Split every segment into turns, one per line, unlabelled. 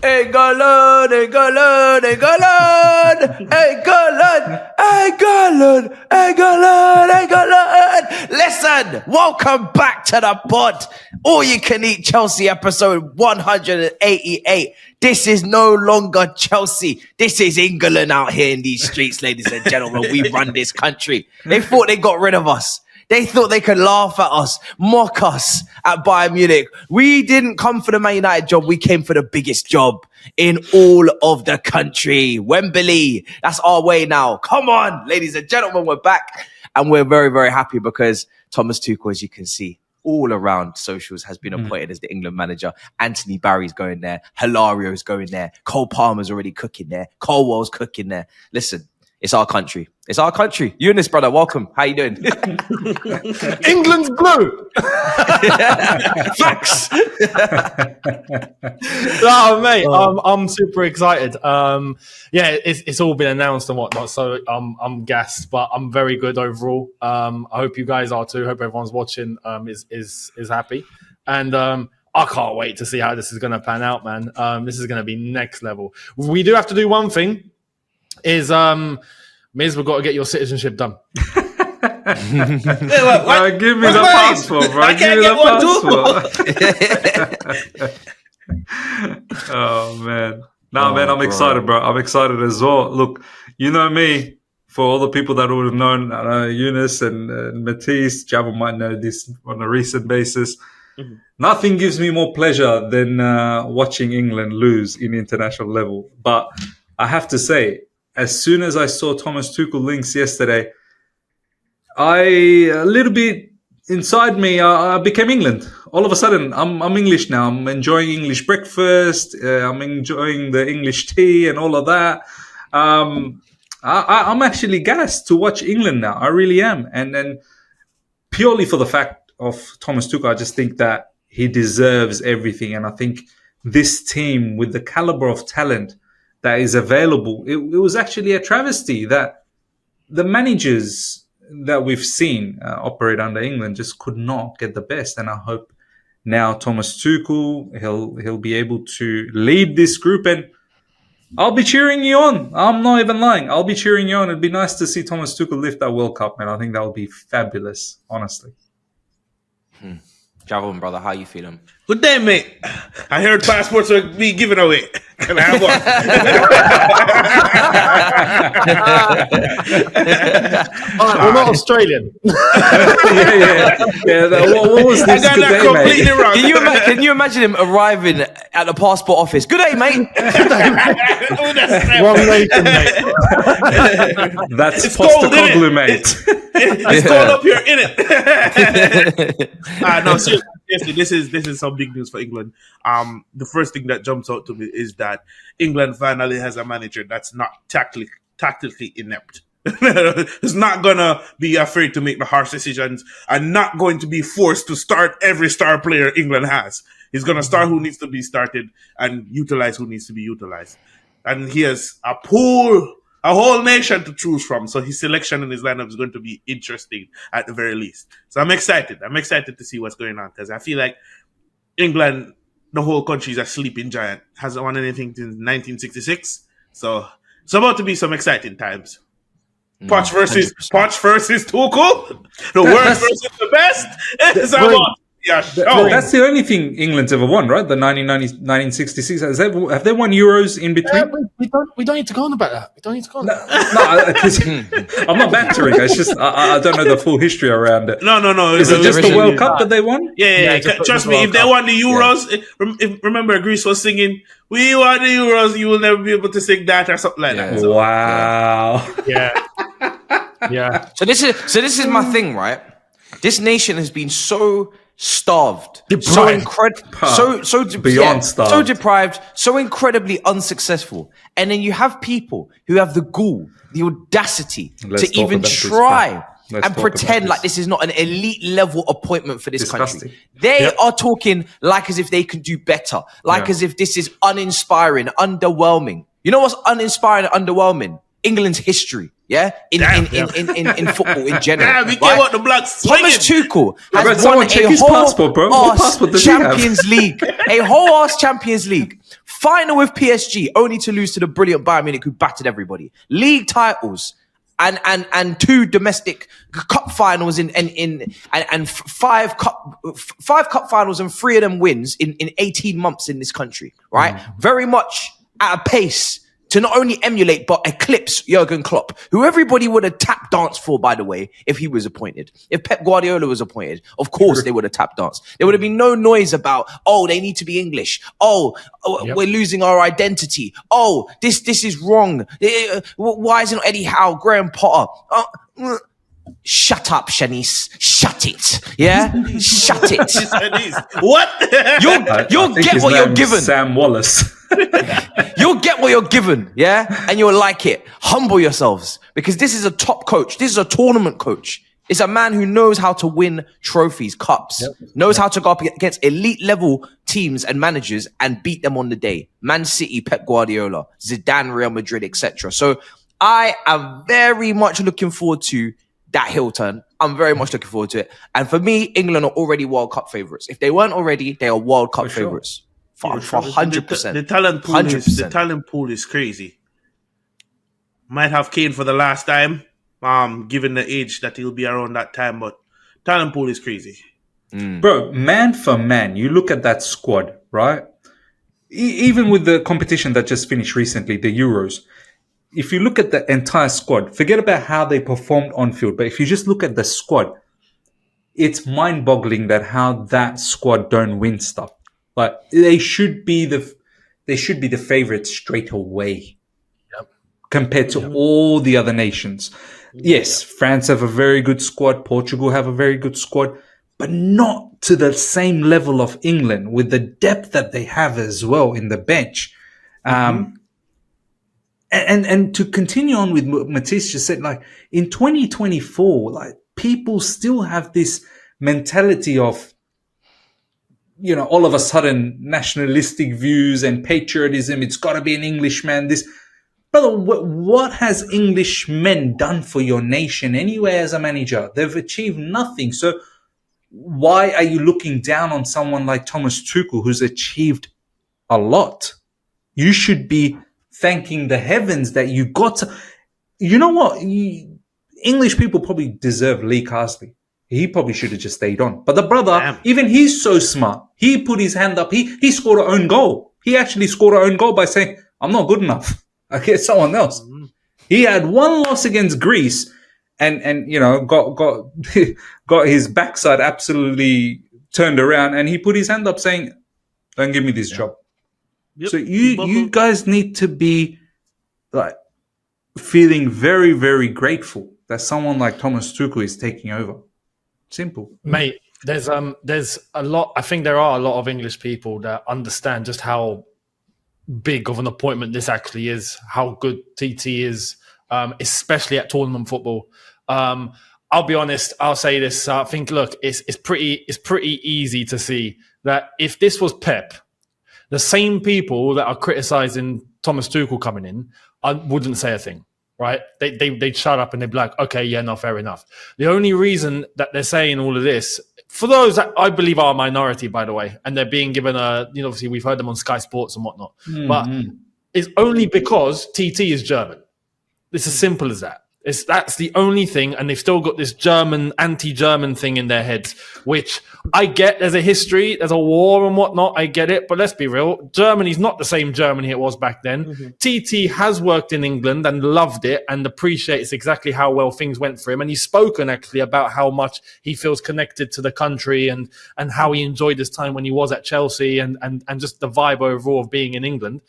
England, England, England, England, England, England, England. Listen, welcome back to the pod. All You Can Eat Chelsea episode 188. This is no longer Chelsea. This is England out here in these streets, ladies and gentlemen. We run this country. They thought they got rid of us. They thought they could laugh at us, mock us at Bayern Munich. We didn't come for the Man United job. We came for the biggest job in all of the country. Wembley. That's our way now. Come on, ladies and gentlemen. We're back. And we're very, very happy because Thomas Tuchel, as you can see, all around socials has been appointed as the England manager. Anthony Barry's going there. Hilario's going there. Cole Palmer's already cooking there. Colwell's cooking there. Listen, it's our country. It's our country. Younes, brother, welcome. How you doing?
England's blue.
Facts.
Oh, mate, I'm super excited. Yeah, it's all been announced and whatnot, so I'm gassed, but I'm very good overall. I hope you guys are too. Hope everyone's watching is happy, and I can't wait to see how this is going to pan out, man. This is going to be next level. We do have to do one thing. Miz, we've got to get your citizenship done.
Give me the passport, bro.
I can't get one too.
Oh, man. Man, I'm excited, bro. I'm excited as well. Look, you know me. For all the people that would have known Younes and Matisse, Javon might know this on a recent basis. Mm-hmm. Nothing gives me more pleasure than watching England lose in international level. But I have to say, as soon as I saw Thomas Tuchel links yesterday, a little bit inside me, I became England. All of a sudden, I'm English now. I'm enjoying English breakfast. I'm enjoying the English tea and all of that. I'm actually gassed to watch England now. I really am. And then purely for the fact of Thomas Tuchel, I just think that he deserves everything. And I think this team with the caliber of talent that is available, it was actually a travesty that the managers that we've seen operate under England just could not get the best. And I hope now Thomas Tuchel, he'll be able to lead this group, and I'll be cheering you on. I'm not even lying. I'll be cheering you on. It'd be nice to see Thomas Tuchel lift that World Cup, man. I think that would be fabulous, honestly.
Javon, brother, how you feeling?
Good day, mate. I heard passports are being given away. Can I have one?
We're not Australian.
Yeah. What was this?
I got that completely wrong.
Can you imagine him arriving at the passport office? Good day, mate.
Wrong nation, mate.
That's Postacoglu, mate.
It's cold up here, innit? No, seriously, this is some big news for England. The first thing that jumps out to me is that England finally has a manager that's not tactically inept. Is not gonna be afraid to make the harsh decisions and not going to be forced to start every star player England has. He's gonna start who needs to be started and utilize who needs to be utilized. And he has a whole nation to choose from. So his selection and his lineup is going to be interesting at the very least. So I'm excited. I'm excited to see what's going on because I feel like England, the whole country is a sleeping giant. Hasn't won anything since 1966. So it's about to be some exciting times. Poch versus Tuchel. The worst versus the best. It's about
that's the only thing England's ever won, right? The 1966. Have they won Euros in between?
We don't need to go on about that. We don't need to go on about that.
No, I'm not bantering. It's just I don't know the full history around it.
No.
Is it just the World Cup that they won?
Yeah. Trust me, if they won the Euros, remember Greece was singing, "We won the Euros." You will never be able to sing that or something like that. So,
wow.
Yeah.
So this is my thing, right? This nation has been so starved,
deprived.
so
beyond starved,
so deprived, so incredibly unsuccessful, and then you have people who have the gall, the audacity to even try and pretend like this is not an elite level appointment for this country. They are talking like as if they can do better, like as if this is uninspiring, underwhelming. You know what's uninspiring and underwhelming? England's history, in football in general.
We came out the blocks.
Thomas Tuchel has
won
a whole Champions League, a whole ass Champions League, Final with PSG, only to lose to the brilliant Bayern Munich, who battered everybody. League titles. And 2 domestic cup finals and five cup finals and 3 of them wins in 18 months in this country, right? Very much at a pace to not only emulate but eclipse Jurgen Klopp, who everybody would have tap danced for, by the way, if he was appointed. If Pep Guardiola was appointed, of course they would have tap danced. There would have been no noise about, oh, they need to be English. We're losing our identity. Oh, this is wrong. Why isn't Eddie Howe, Graham Potter? Shut up, Shanice. Shut it. Yeah? Shut it.
What?
You'll get what you're given.
Sam Wallace.
You'll get what you're given, yeah? And you'll like it. Humble yourselves, because this is a top coach. This is a tournament coach. It's a man who knows how to win trophies, cups, knows how to go up against elite level teams and managers and beat them on the day. Man City, Pep Guardiola, Zidane, Real Madrid, etc. So I am very much looking forward to that heel turn. I'm very much looking forward to it. And for me, England are already World Cup favourites. If they weren't already, they are World Cup favourites. For 100%.
The talent pool is crazy. Might have Kane for the last time, given the age that he'll be around that time, but talent pool is crazy.
Bro, man for man, you look at that squad, right? Even with the competition that just finished recently, the Euros, if you look at the entire squad, forget about how they performed on field, but if you just look at the squad, it's mind-boggling that how that squad don't win stuff. Like they should be the favorites straight away, compared to all the other nations. Yes, France have a very good squad. Portugal have a very good squad, but not to the same level of England with the depth that they have as well in the bench. And to continue on with what Matisse just said, like in 2024, like people still have this mentality of, you know, all of a sudden nationalistic views and patriotism. It's got to be an Englishman. This, brother, what has Englishmen done for your nation anyway as a manager? They've achieved nothing. So why are you looking down on someone like Thomas Tuchel, who's achieved a lot? You should be thanking the heavens that you got to. You know what? English people probably deserve Lee Carsley. He probably should have just stayed on. But the brother, even he's so smart. He put his hand up. He scored an own goal. He actually scored an own goal by saying, I'm not good enough. I get someone else. He had one loss against Greece and you know, got his backside absolutely turned around, and he put his hand up saying, don't give me this job. So you guys need to be like feeling very, very grateful that someone like Thomas Tuchel is taking over. Simple.
Mate, there's a lot. I think there are a lot of English people that understand just how big of an appointment this actually is, how good TT is, especially at tournament football. I'll be honest. I'll say this. I think, look, it's pretty easy to see that if this was Pep, the same people that are criticizing Thomas Tuchel coming in wouldn't say a thing. Right? They'd shut up and they'd be like, okay, yeah, no, fair enough. The only reason that they're saying all of this, for those that I believe are a minority, by the way, and they're being given obviously we've heard them on Sky Sports and whatnot, but it's only because TT is German. It's as simple as that. That's the only thing, and they've still got this German, anti-German thing in their heads, which I get. There's a history, there's a war and whatnot. I get it, but let's be real. Germany's not the same Germany it was back then. TT has worked in England and loved it and appreciates exactly how well things went for him. And he's spoken actually about how much he feels connected to the country and how he enjoyed his time when he was at Chelsea and just the vibe overall of being in England.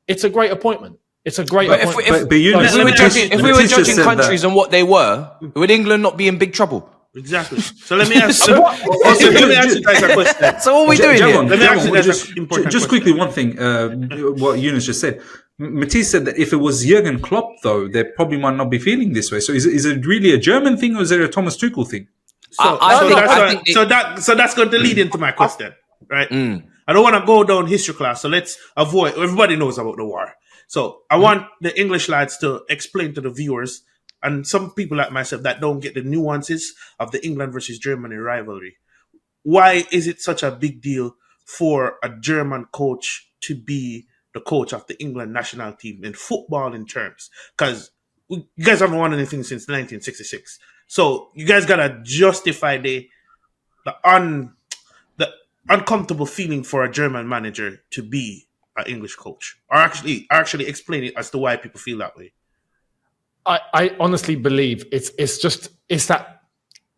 It's a great appointment. It's a great appointment.
If we were judging countries and what they were, would England not be in big trouble?
Exactly. So let me ask. Let me ask you guys a question.
So what are we doing here?
Let me ask you guys an important
just quickly, one thing. What Younes just said. Matisse said that if it was Jurgen Klopp, though, they probably might not be feeling this way. So is it really a German thing or is it a Thomas Tuchel thing?
So that's going to lead into my question, right? I don't want to go down history class, so let's avoid. Everybody knows about the war. So I want the English lads to explain to the viewers and some people like myself that don't get the nuances of the England versus Germany rivalry. Why is it such a big deal for a German coach to be the coach of the England national team in footballing terms? Because you guys haven't won anything since 1966. So you guys gotta justify the uncomfortable feeling for a German manager to be an English coach, or actually explain it as to why people feel that way.
I honestly believe it's that.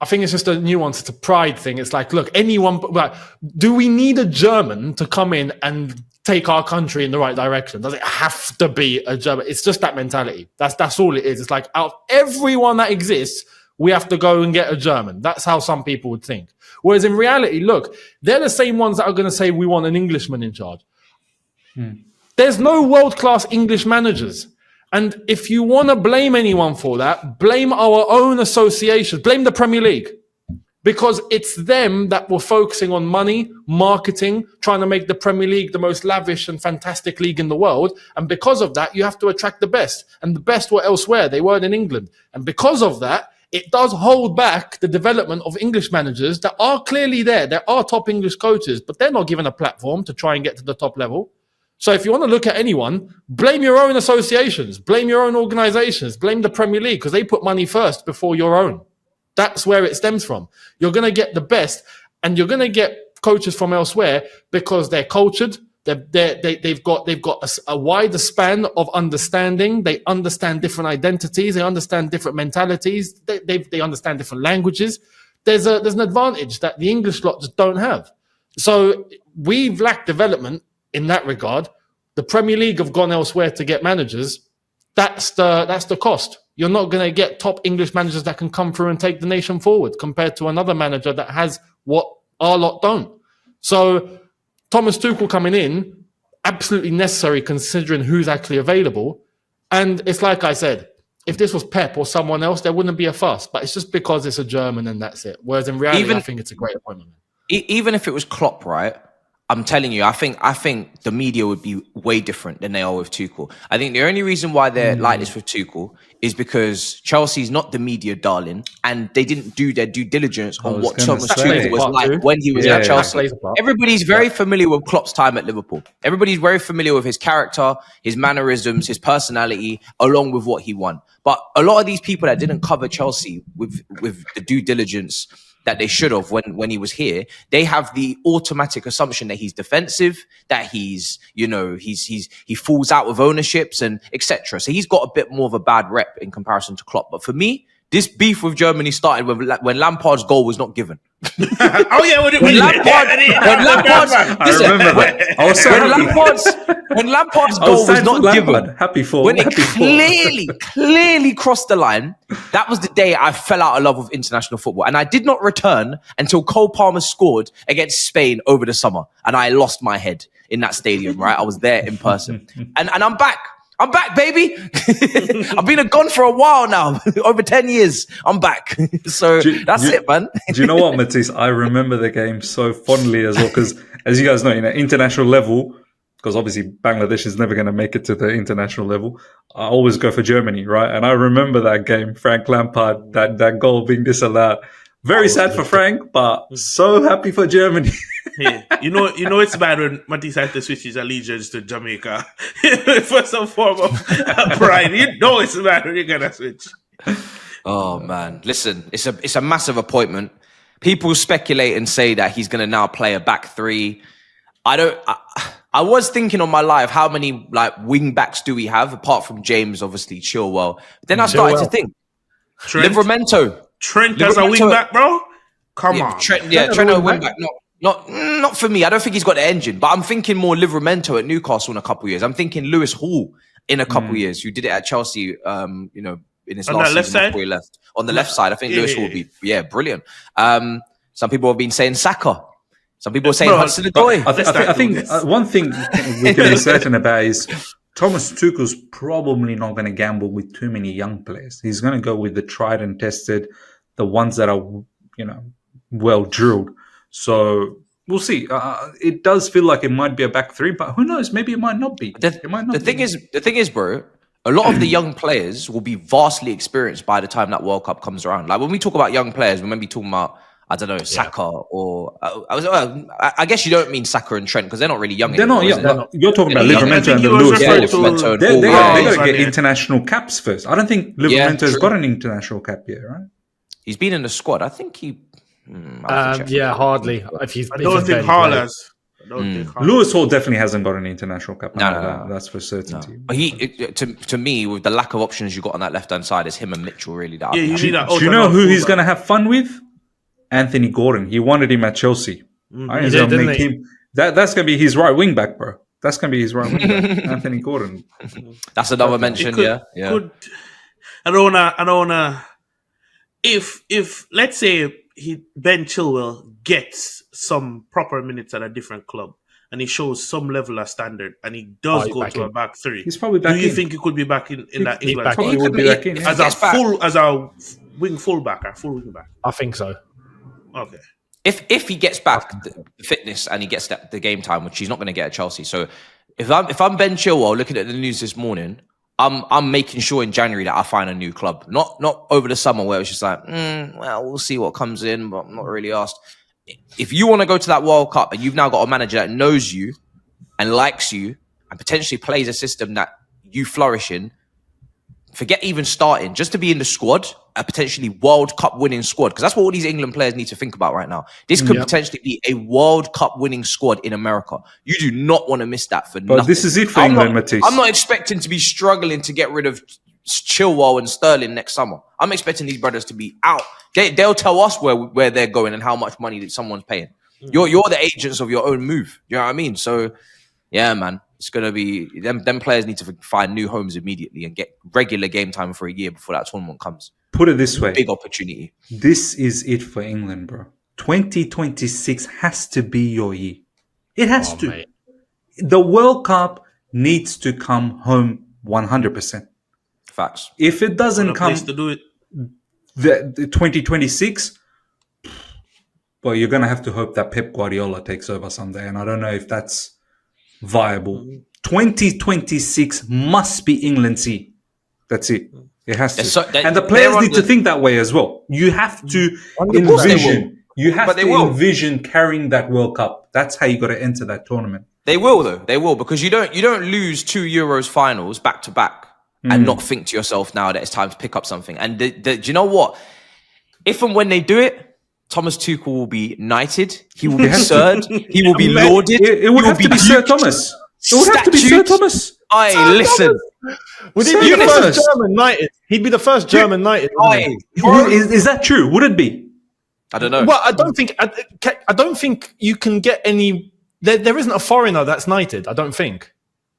I think it's just a nuance. It's a pride thing. It's like, look, do we need a German to come in and take our country in the right direction? Does it have to be a German? It's just that mentality. That's all it is. It's like, out of everyone that exists, we have to go and get a German. That's how some people would think. Whereas in reality, look, they're the same ones that are going to say we want an Englishman in charge. There's no world-class English managers. And if you want to blame anyone for that, blame our own associations, blame the Premier League, because it's them that were focusing on money, marketing, trying to make the Premier League the most lavish and fantastic league in the world. And because of that, you have to attract the best. And the best were elsewhere. They weren't in England. And because of that, it does hold back the development of English managers that are clearly there. There are top English coaches, but they're not given a platform to try and get to the top level. So if you want to look at anyone, blame your own associations, blame your own organizations, blame the Premier League, because they put money first before your own. That's where it stems from. You're going to get the best, and you're going to get coaches from elsewhere because they're cultured. They've got a wider span of understanding. They understand different identities. They understand different mentalities. They understand different languages. There's an advantage that the English lot just don't have. So we've lacked development in that regard. The Premier League have gone elsewhere to get managers. That's the cost. You're not going to get top English managers that can come through and take the nation forward compared to another manager that has what our lot don't. So Thomas Tuchel coming in, absolutely necessary considering who's actually available. And it's like I said, if this was Pep or someone else, there wouldn't be a fuss. But it's just because it's a German and that's it. Whereas in reality, I think it's a great appointment.
Even if it was Klopp, right? I'm telling you, I think the media would be way different than they are with Tuchel. I think the only reason why they're like this with Tuchel is because Chelsea's not the media darling, and they didn't do their due diligence on what Thomas Tuchel was like when he was at Chelsea. Everybody's very familiar with Klopp's time at Liverpool. Everybody's very familiar with his character, his mannerisms, his personality, along with what he won. But a lot of these people that didn't cover Chelsea with the due diligence that they should have when he was here, they have the automatic assumption that he's defensive, that he falls out with ownerships and etc. So he's got a bit more of a bad rep in comparison to Klopp. But for me, this beef with Germany started when Lampard's goal was not given.
Oh yeah,
when Lampard's goal was not given, when it clearly crossed the line, that was the day I fell out of love with international football, and I did not return until Cole Palmer scored against Spain over the summer, and I lost my head in that stadium. Right, I was there in person, and I'm back. I'm back, baby. I've been gone for a while now, over 10 years. I'm back. So that's it, man.
Do you know what, Matisse? I remember the game so fondly as well, because as you guys know, international level, because obviously Bangladesh is never going to make it to the international level, I always go for Germany, right? And I remember that game, Frank Lampard, that goal being disallowed. Very sad for Frank, but so happy for Germany.
Yeah. You know it's bad when Matisse had to switch his allegiance to Jamaica for some form of pride. You know it's bad when you're gonna switch.
Oh man, listen, it's a massive appointment. People speculate and say that he's gonna now play a back three. I was thinking on my live, how many wing backs do we have apart from James, obviously Chilwell. But then I started to think, Livramento.
Trent as a wing back, bro. Come on,
Trent as a wing back. Not for me. I don't think he's got the engine, but I'm thinking more Livramento at Newcastle in a couple of years. I'm thinking Lewis Hall in a couple of years, who did it at Chelsea, in his last season before he left. On the left side, I think Lewis Hall would be, brilliant. Some people have been saying Saka. Some people are saying Hudson-Odoi.
I think one thing we can be certain about is Thomas Tuchel's probably not going to gamble with too many young players. He's going to go with the tried and tested, the ones that are, well drilled. So we'll see. It does feel like it might be a back three, but who knows? Maybe it might not be.
The thing is, bro, a lot of the young players will be vastly experienced by the time that World Cup comes around. Like when we talk about young players, we might be talking about, I don't know, Saka or I guess you don't mean Saka and Trent because they're not really young.
They're not
anymore,
young. You're talking about
I
Livramento
think
and
he
the
was
Lewis.
referring
Livramento
to-
and
They
Hall.
got to get
Yeah.
international caps first. I don't think Livramento's
true.
got an international cap yet, right?
He's been in the squad. I think he. I'll have to check.
Yeah, hardly. If he's,
I don't think Hall has. I don't think Hall.
Lewis Hall definitely hasn't got an international cap.
No.
That's for certainty.
But to me, with the lack of options you got on that left hand side, it's him and Mitchell really. That
Yeah, you need that.
Do you know who he's going to have fun with? Anthony Gordon. He wanted him at Chelsea. I think he's going to make him. That's going to be his right wing back, bro. That's going to be his right wing back. Anthony Gordon.
That's another mention.
I don't wanna. If let's say Ben Chilwell gets some proper minutes at a different club and he shows some level of standard and he does go to a back three,
he's probably back
do you
in.
think he could be back in that England
back
squad?
He would be back in.
as a wing fullback or full wing back?
I think so.
Okay.
If he gets back the fitness and he gets the game time, which he's not going to get at Chelsea. So if I'm Ben Chilwell, looking at the news this morning, I'm making sure in January that I find a new club. Not over the summer where it's just like, well, we'll see what comes in, but I'm not really asked. If you want to go to that World Cup and you've now got a manager that knows you and likes you and potentially plays a system that you flourish in, forget even starting, just to be in the squad, a potentially World Cup winning squad, because that's what all these England players need to think about right now. This could potentially be a World Cup winning squad in America. You do not want to miss that for nothing.
But this is it for England, Matisse.
I'm not expecting to be struggling to get rid of Chilwell and Sterling next summer. I'm expecting these brothers to be out. They'll tell us where they're going and how much money that someone's paying. You're the agents of your own move. You know what I mean? So, yeah, man. It's going to be... Them players need to find new homes immediately and get regular game time for a year before that tournament comes.
Put it this way.
Big opportunity.
This is it for England, bro. 2026 has to be your year. It has to.
Mate.
The World Cup needs to come home 100%.
Facts.
If it doesn't
What a
come
place to do it.
the 2026, well, you're going to have to hope that Pep Guardiola takes over someday. And I don't know if that's viable. 2026 must be England's year. That's it. It has to. And the players need to think that way as well. You have to envision. You have to envision carrying that World Cup. That's how you got to enter that tournament.
They will, though. They will, because you don't lose 2 Euros finals back to back and not think to yourself now that it's time to pick up something. And do you know what? If and when they do it, Thomas Tuchel will be knighted. He will be third. He will be lauded.
It would have to be Sir Thomas. It would have to be Sir Thomas.
Listen.
Would he be the first German knighted? He'd be the first German knighted.
Is that true? Would it be?
I don't know.
Well, I don't think you can get any. There isn't a foreigner that's knighted. I don't think.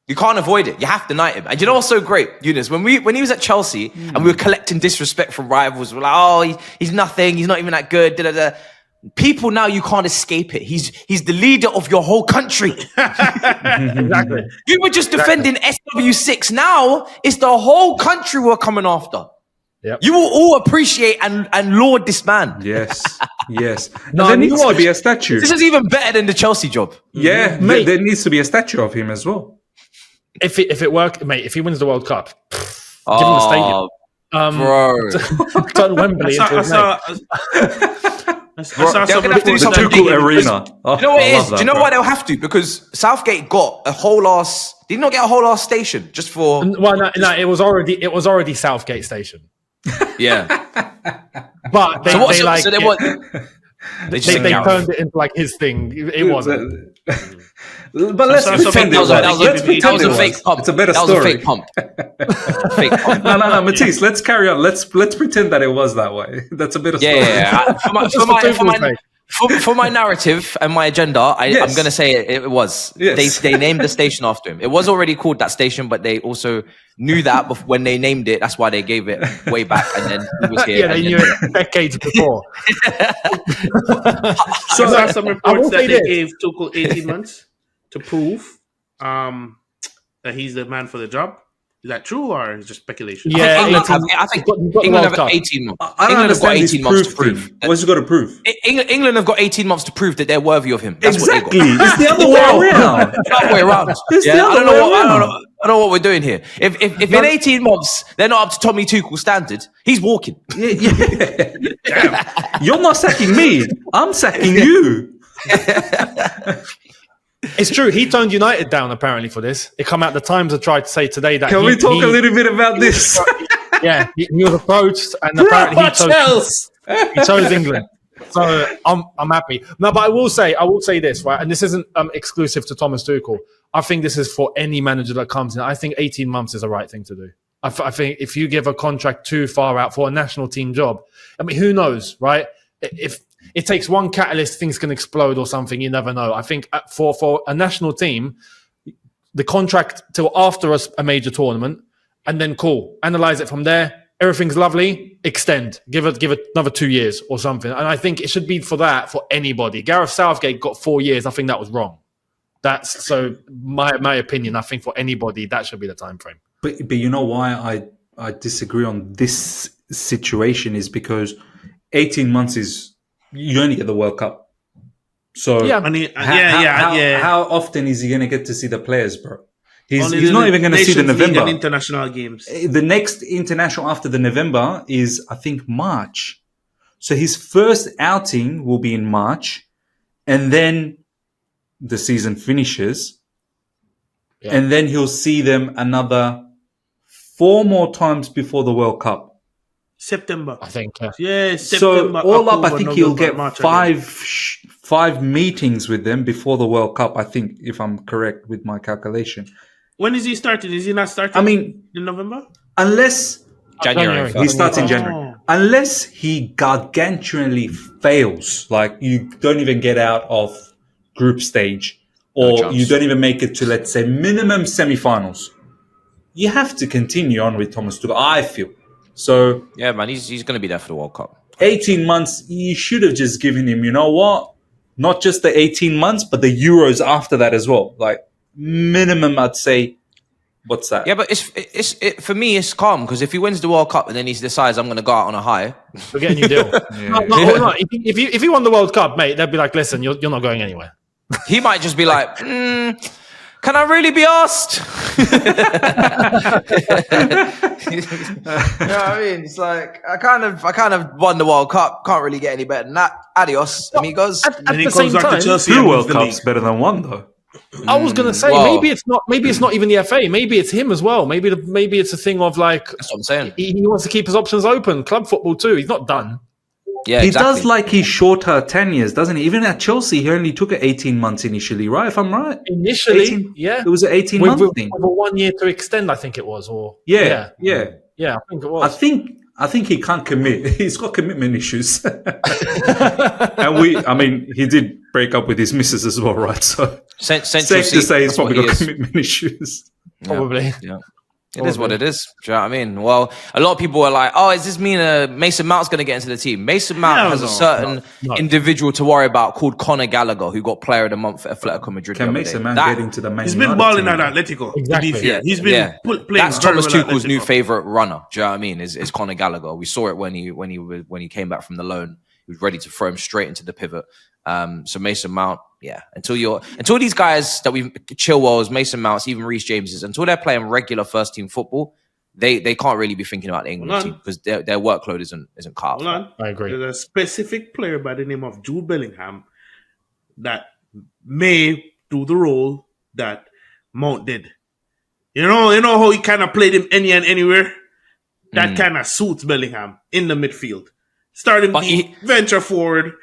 You can't avoid it. You have to knight him. And you know what's so great, Younes? When he was at Chelsea and we were collecting disrespect from rivals, we're like, oh, he's nothing. He's not even that good. Da, da, da. People now, you can't escape it. He's the leader of your whole country.
Exactly.
You were just defending SW6. Now it's the whole country we're coming after.
Yep.
You will all appreciate and laud this man.
Yes. There needs to be a statue.
This is even better than the Chelsea job.
Yeah, there needs to be a statue of him as well.
If it works, mate, if he wins the World Cup, give him the stadium.
Bro.
Turn Wembley into a
I saw
They're
some
gonna have to do
reports
something
that
big
Arena.
You know what it is? Do you know why they'll have to? Because Southgate got a whole ass. Did not get a whole ass station just for.
Well, no, it was already Southgate Station.
Yeah.
But they turned it into like his thing. It wasn't.
But let's pretend it was.
That was a fake pump.
It's a better
story.
story.
Fake pump. Fake pump.
No, Matisse, let's carry on. Let's pretend that it was that way. That's a better story.
Yeah. For my narrative and my agenda, I'm going to say it was. Yes. They named the station after him. It was already called that station, but they also knew that when they named it. That's why they gave it way back, and then he was here.
Yeah, they knew it decades before.
So I saw some reports that they gave Tuchel 18 months to prove that he's the man for the job. Is that true or is it just speculation?
Yeah,
I think
you've got the
England
World
have
Cup.
18 months.
I don't
England have got
understand this
18 months to
proof
prove.
thing. What's he got to prove?
England have got 18 months to prove that they're worthy of him. That's
Exactly.
what they got.
It's the other way around.
It's the other way around.
It's the other way around.
I don't know what we're doing here. If in 18 months they're not up to Tommy Tuchel's standard, he's walking.
Yeah. You're not sacking me. I'm sacking you.
It's true. He toned United down apparently for this. It come out. The Times have tried to say today that.
Can we talk a little bit about this?
Yeah, he was approached, and apparently he chose England. So I'm happy. No, but I will say this, right? And this isn't exclusive to Thomas Tuchel. I think this is for any manager that comes in. I think 18 months is the right thing to do. I think if you give a contract too far out for a national team job, I mean, who knows, right? If it takes one catalyst, things can explode or something. You never know. I think for a national team, the contract till after a major tournament, and then cool, analyze it from there. Everything's lovely. Extend. Give it another 2 years or something. And I think it should be for anybody. Gareth Southgate got 4 years. I think that was wrong. That's so my opinion. I think for anybody that should be the time frame.
But you know why I disagree on this situation is because 18 months is you only get the World Cup. So
Yeah.
how often is he going to get to see the players, bro? He's not even going to see the
Nations League
November.
and international games.
The next international after the November is, I think, March. So his first outing will be in March, and then the season finishes, and then he'll see them another 4 more times before the World Cup.
September.
I think.
Yeah,
So
September.
all up, I
October,
think he'll
November,
get
March,
five meetings with them before the World Cup. I think, if I'm correct with my calculation.
When is he starting? Is he not starting?
I mean,
in November?
unless
January.
he starts in January, unless he gargantuanly fails, like you don't even get out of group stage, or you don't even make it to, let's say, minimum semi-finals, you have to continue on with Thomas Tuchel, I feel. So
Yeah, man, he's going to be there for the World Cup.
18 months, you should have just given him, you know what? Not just the 18 months, but the Euros after that as well. Like minimum, I'd say. What's that?
Yeah, but for me, it's calm because if he wins the World Cup and then he decides I'm going to go out on a high,
We're getting you deal. No. If he won the World Up, mate, they'd be like, listen, you're not going anywhere.
he might just be like, can I really be asked? You know what I mean? It's like I kind of won the World Cup. Can't really get any better than that. Adios, amigos.
And he comes back to Chelsea.
2 World Cups better than 1, though.
I was gonna say maybe it's not even the FA. Maybe it's him as well. Maybe it's a thing of like
That's what I'm saying.
he wants to keep his options open. Club football too. He's not done.
Yeah,
He
exactly.
does like his shorter tenures, doesn't he? Even at Chelsea, he only took it 18 months initially, right? If I'm right.
Initially,
18
yeah,
It was an 18-month thing.
With a 1 year to extend, I think it was. Or
Yeah.
I think it was.
I think he can't commit. He's got commitment issues. And he did break up with his missus as well, right? So
Central
safe to say he's
that's what
probably
he
got
is.
commitment issues.
Probably.
Yeah. It is what it is. Do you know what I mean? Well, a lot of people are like, oh, does this mean Mason Mount's going to get into the team? Mason Mount has a certain individual to worry about called Conor Gallagher, who got Player of the Month at Atletico Madrid.
Can Mason Mount get into the main?
He's been balling at Atletico.
Exactly.
To be fair. He's been playing.
That's Thomas
very well at
Tuchel's new
Atletico.
favorite runner. Do you know what I mean? Is Conor Gallagher. We saw it when he came back from the loan. He was ready to throw him straight into the pivot. So Mason Mount, until these guys that we Chilwells, Mason Mounts, even Reece Jameses, until they're playing regular first team football, they can't really be thinking about the England team because their workload isn't cut.
Hold on.
I agree.
There's a specific player by the name of Jude Bellingham that may do the role that Mount did. You know how he kind of played him any and anywhere? That kind of suits Bellingham in the midfield. Starting deep, venture forward.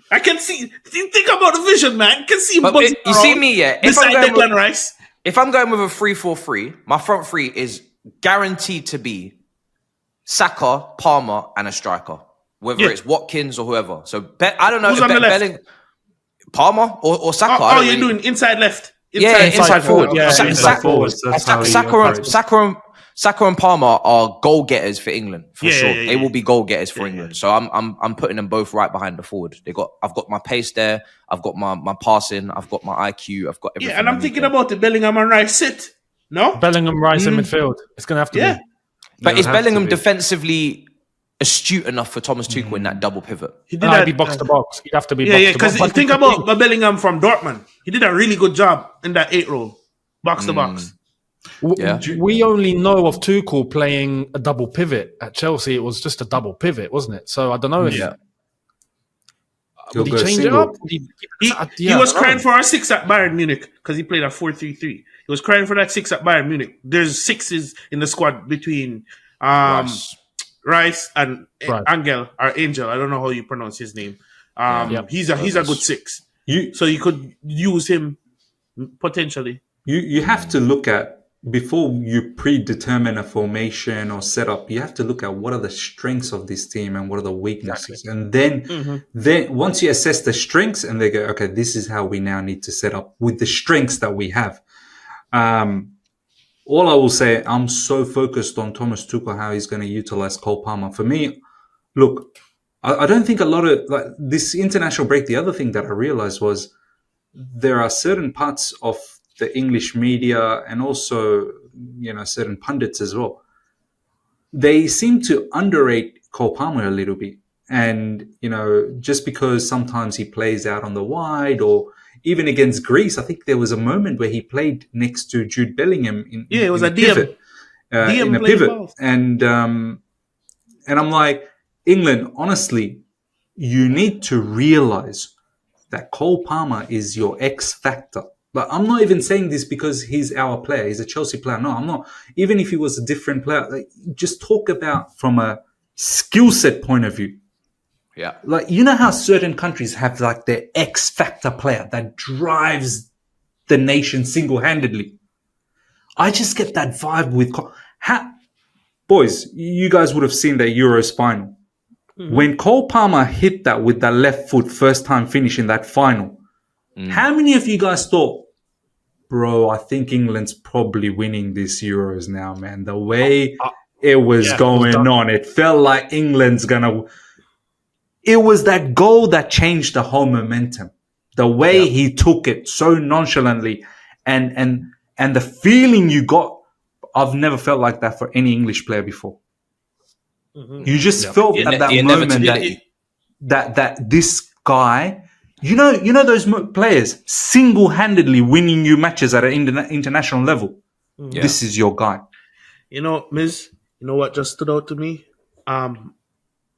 I can see. Think about the vision, man. I can see him buzzing
you see me, yeah.
Beside Declan Rice.
If I'm going with a 3-4-3, my front three is guaranteed to be Saka, Palmer, and a striker. Whether it's Watkins or whoever. So I don't know.
Who's on the left?
Palmer or Saka.
Oh, you're doing inside left.
Inside forward.
Yeah, inside forward.
Saka and Palmer are goal getters for England for sure.
Yeah.
They will be goal getters for England. So I'm putting them both right behind the forward. I've got my pace there. I've got my passing. I've got my IQ. I've got everything.
Yeah, and I'm thinking about the Bellingham and Rice sit. No?
Bellingham, Rice in midfield. It's going to have to
Yeah.
be.
But
It'll
is
have to
Bellingham
be.
defensively astute enough for Thomas Tuchel in that double pivot?
He did
No,
that.
it'd be box to box. He'd have to be
Yeah,
box
yeah.
to box.
Because think about Bellingham from Dortmund. He did a really good job in that 8 role, box to box.
Yeah.
We only know of Tuchel playing a double pivot at Chelsea. It was just a double pivot, wasn't it? So I don't know if
He'll
would he
go
change
single.
it up?
He was crying for our 6 at Bayern Munich because he played a 4-3-3. He was crying for that 6 at Bayern Munich. There's 6s in the squad between Rice and Angel or Angel. I don't know how you pronounce his name. He's a good 6. So you could use him potentially.
You have to look at, before you predetermine a formation or setup, you have to look at what are the strengths of this team and what are the weaknesses. And then once you assess the strengths and they go, okay, this is how we now need to set up with the strengths that we have. All I will say, I'm so focused on Thomas Tuchel, how he's going to utilize Cole Palmer. For me, look, I don't think a lot of this international break. The other thing that I realized was there are certain parts of the English media and also, certain pundits as well. They seem to underrate Cole Palmer a little bit. And, just because sometimes he plays out on the wide or even against Greece, I think there was a moment where he played next to Jude Bellingham
it was
in
a DM.
pivot.
DM
in a
played
pivot.
both.
And I'm like, England, honestly, you need to realize that Cole Palmer is your X factor. But I'm not even saying this because he's our player. He's a Chelsea player. No, I'm not. Even if he was a different player, just talk about from a skill set point of view.
Yeah.
How certain countries have their X factor player that drives the nation single-handedly. I just get that vibe with boys, you guys would have seen the Euros final. Mm-hmm. When Cole Palmer hit that with that left foot first time finish in that final, how many of you guys thought, bro, I think England's probably winning this Euros now, man? The way it was going on, it felt like England's going to... It was that goal that changed the whole momentum. The way he took it so nonchalantly and the feeling you got, I've never felt like that for any English player before. Mm-hmm. You just felt at that moment that this guy... You know those players single-handedly winning you matches at an international level. Yeah. This is your guy.
Miz, you know what just stood out to me?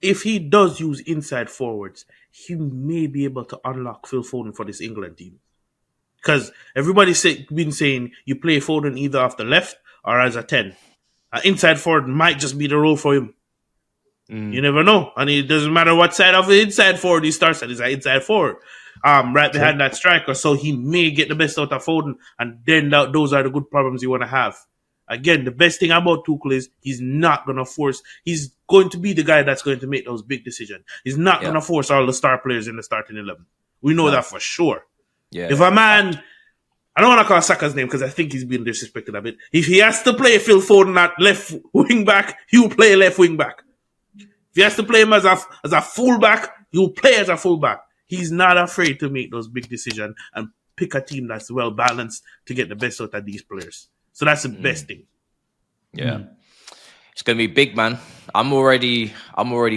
If he does use inside forwards, he may be able to unlock Phil Foden for this England team. Because everybody's been saying you play Foden either off the left or as a 10. An inside forward might just be the role for him. You never know. And it doesn't matter what side of the inside forward he starts at. He's an inside forward. Right behind that striker. So he may get the best out of Foden. And then those are the good problems you want to have. Again, the best thing about Tuchel is he's not going to force. He's going to be the guy that's going to make those big decisions. He's not going to force all the star players in the starting 11. We know that for sure. Yeah. If a man... I don't want to call Saka's name because I think he's being disrespected a bit. If he has to play Phil Foden at left wing back, he will play left wing back. If he has to play him as a fullback, he'll play as a fullback. He's not afraid to make those big decisions and pick a team that's well balanced to get the best out of these players. So that's the best thing.
Yeah. It's gonna be big, man. I'm already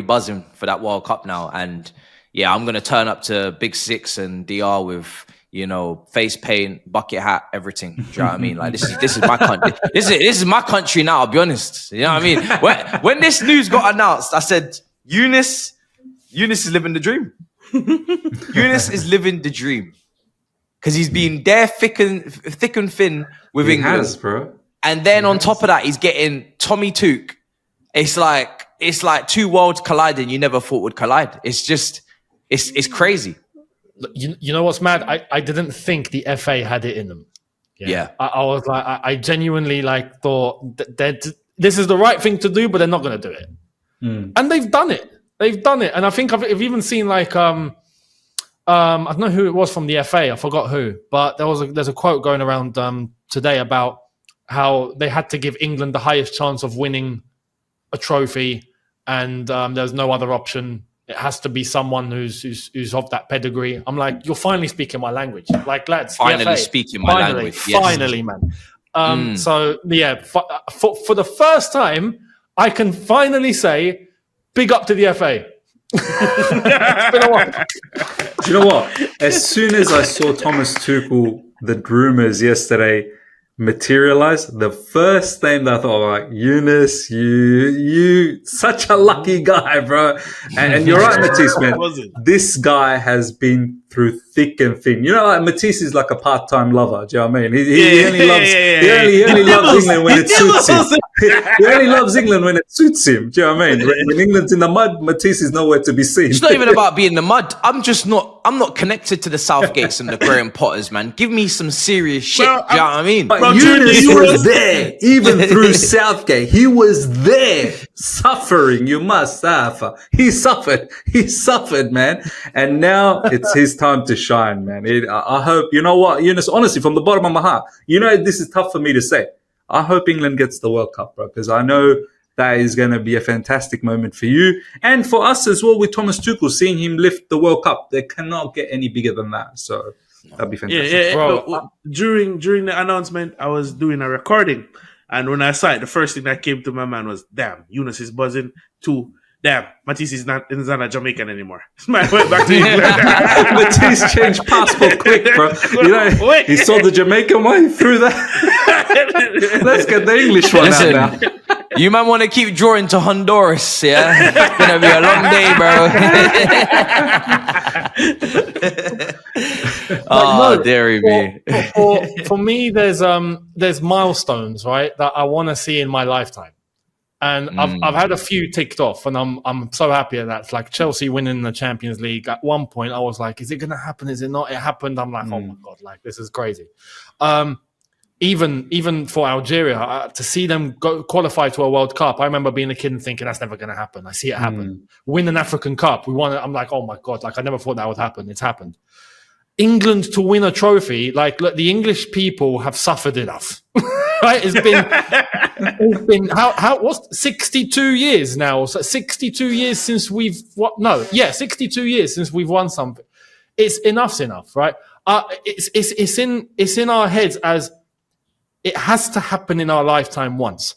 buzzing for that World Cup now. And yeah, I'm gonna turn up to Big Six and DR with, face paint, bucket hat, everything. Do you know what I mean? Like this is my country. This is my country now, I'll be honest. You know what I mean? When this news got announced, I said, Younes is living the dream. Younes is living the dream. Because he's been there thick and thin with England.
Has, bro.
And then on top of that, he's getting Tommy Tuchel. It's like two worlds colliding you never thought would collide. It's crazy.
You know what's mad? I didn't think the FA had it in them. Yeah. I was like, I genuinely thought that this is the right thing to do, but they're not going to do it. And they've done it. And I think I've even seen I don't know who it was from the FA. I forgot who, but there's a quote going around today about how they had to give England the highest chance of winning a trophy, and there's no other option. It has to be someone who's of that pedigree. I'm like, you're finally speaking my language. Like, lads,
finally speaking my language. Yes.
Finally, man. So yeah, for the first time, I can finally say, big up to the FA. It's been a while.
Do you know what? As soon as I saw Thomas Tuchel, the rumours yesterday materialize, the first thing that I thought, like, Younes, you such a lucky guy, bro. And you're right, Matisse, man. This guy has been through thick and thin. You know, like Matisse is like a part-time lover. Do you know what I mean? He only loves England when it suits him. He only loves England when it suits him. Do you know what I mean? When England's in the mud, Matisse is nowhere to be seen.
It's not even about being in the mud. I'm not connected to the Southgates and the Graham Potters, man. Give me some serious shit.
Well,
do you know what I mean?
But Younes was there, even through Southgate. He was there, suffering. You must suffer. He suffered, man. And now it's his time to shine, man. I hope, you know what, Younes, honestly, from the bottom of my heart, you know, this is tough for me to say. I hope England gets the World Cup, bro, because I know that is going to be a fantastic moment for you and for us as well with Thomas Tuchel, seeing him lift the World Cup. They cannot get any bigger than that. So that'd be fantastic.
Yeah.
Bro,
During the announcement, I was doing a recording, and when I saw it, the first thing that came to my mind was, damn, Younes is buzzing. 2, damn, Matisse is not a Jamaican anymore. I went back to England.
Matisse changed passport quick, bro. You know, he saw the Jamaican one, he threw that. Let's get the English one out now.
You man want to keep drawing to Honduras, yeah? It's gonna be a long day, bro. Dearie me.
For me, there's milestones, right, that I want to see in my lifetime. And I've had a few ticked off, and I'm so happy at that. It's like Chelsea winning the Champions League. At one point, I was like, is it going to happen? Is it not? It happened. I'm like, oh my God, like this is crazy. Even for Algeria, to see them qualify to a World Cup, I remember being a kid and thinking that's never going to happen. I see it happen. Win an African Cup, we won it. I'm like, oh my God, like I never thought that would happen. It's happened. England to win a trophy, like look, the English people have suffered enough. Right? It's been what's 62 years now? So 62 years since 62 years since we've won something. Enough's enough, right? It's in our heads as it has to happen in our lifetime once.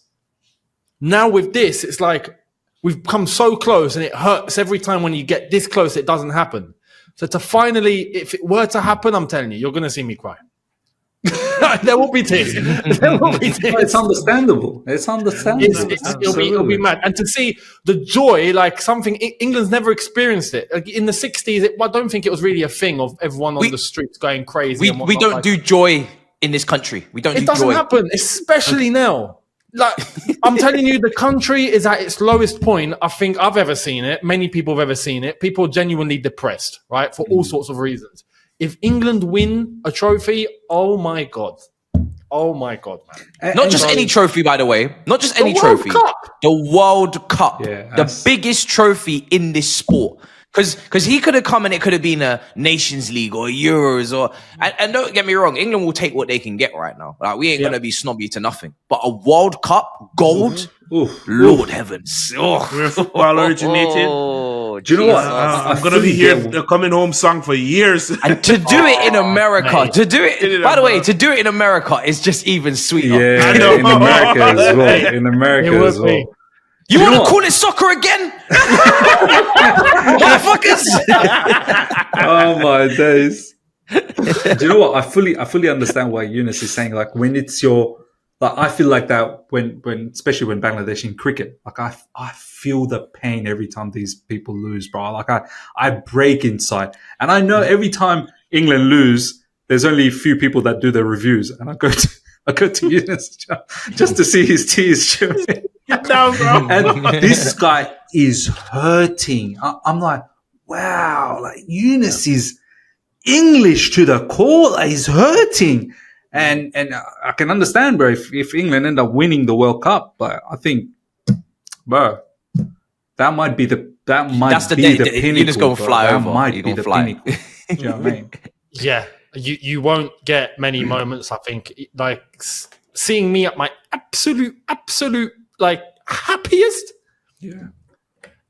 Now with this, it's like we've come so close, and it hurts every time when you get this close. It doesn't happen. So to finally, if it were to happen, I'm telling you, you're going to see me cry. There will be tears.
It's understandable.
It'll be mad. And to see the joy, like something England's never experienced it. Like in the 60s, I don't think it was really a thing of everyone on the streets going crazy.
We don't do joy in this country. We don't do joy. It
doesn't happen, especially now. Like I'm telling you, the country is at its lowest point I think I've ever seen it. Many people have ever seen it. People are genuinely depressed, right? For all sorts of reasons. If England win a trophy, oh my God, man!
Not just any trophy, by the way. Not just any trophy. The World Cup, the biggest trophy in this sport. Because he could have come and it could have been a Nations League or Euros and don't get me wrong, England will take what they can get right now. Like we ain't gonna be snobby to nothing. But a World Cup gold, Lord heavens,
where football originated.
Do
you know what?
I'm gonna be here the coming home song for years.
And to do it in America, to do it in America is just even sweeter.
Yeah, in America as well. In America as well.
You want to call it soccer again? Motherfuckers!
Oh my days. Do you know what? I fully understand why Younes is saying, like, when it's your, like, I feel like that when especially when Bangladesh in cricket, like I feel the pain every time these people lose, bro. Like I break inside. And I know every time England lose, there's only a few people that do the reviews, and I go to Younes just to see his tears.
No, bro.
And this guy is hurting. I'm like, wow, like Younes is English to the core. Like, he's hurting, and I can understand, bro. If England end up winning the World Cup, but I think, bro, that might be the pinnacle.
You're just gonna fly over.
That might be the pinnacle. Do you know what I mean?
Yeah, you won't get many moments. I think like seeing me at my absolute like happiest.
Yeah.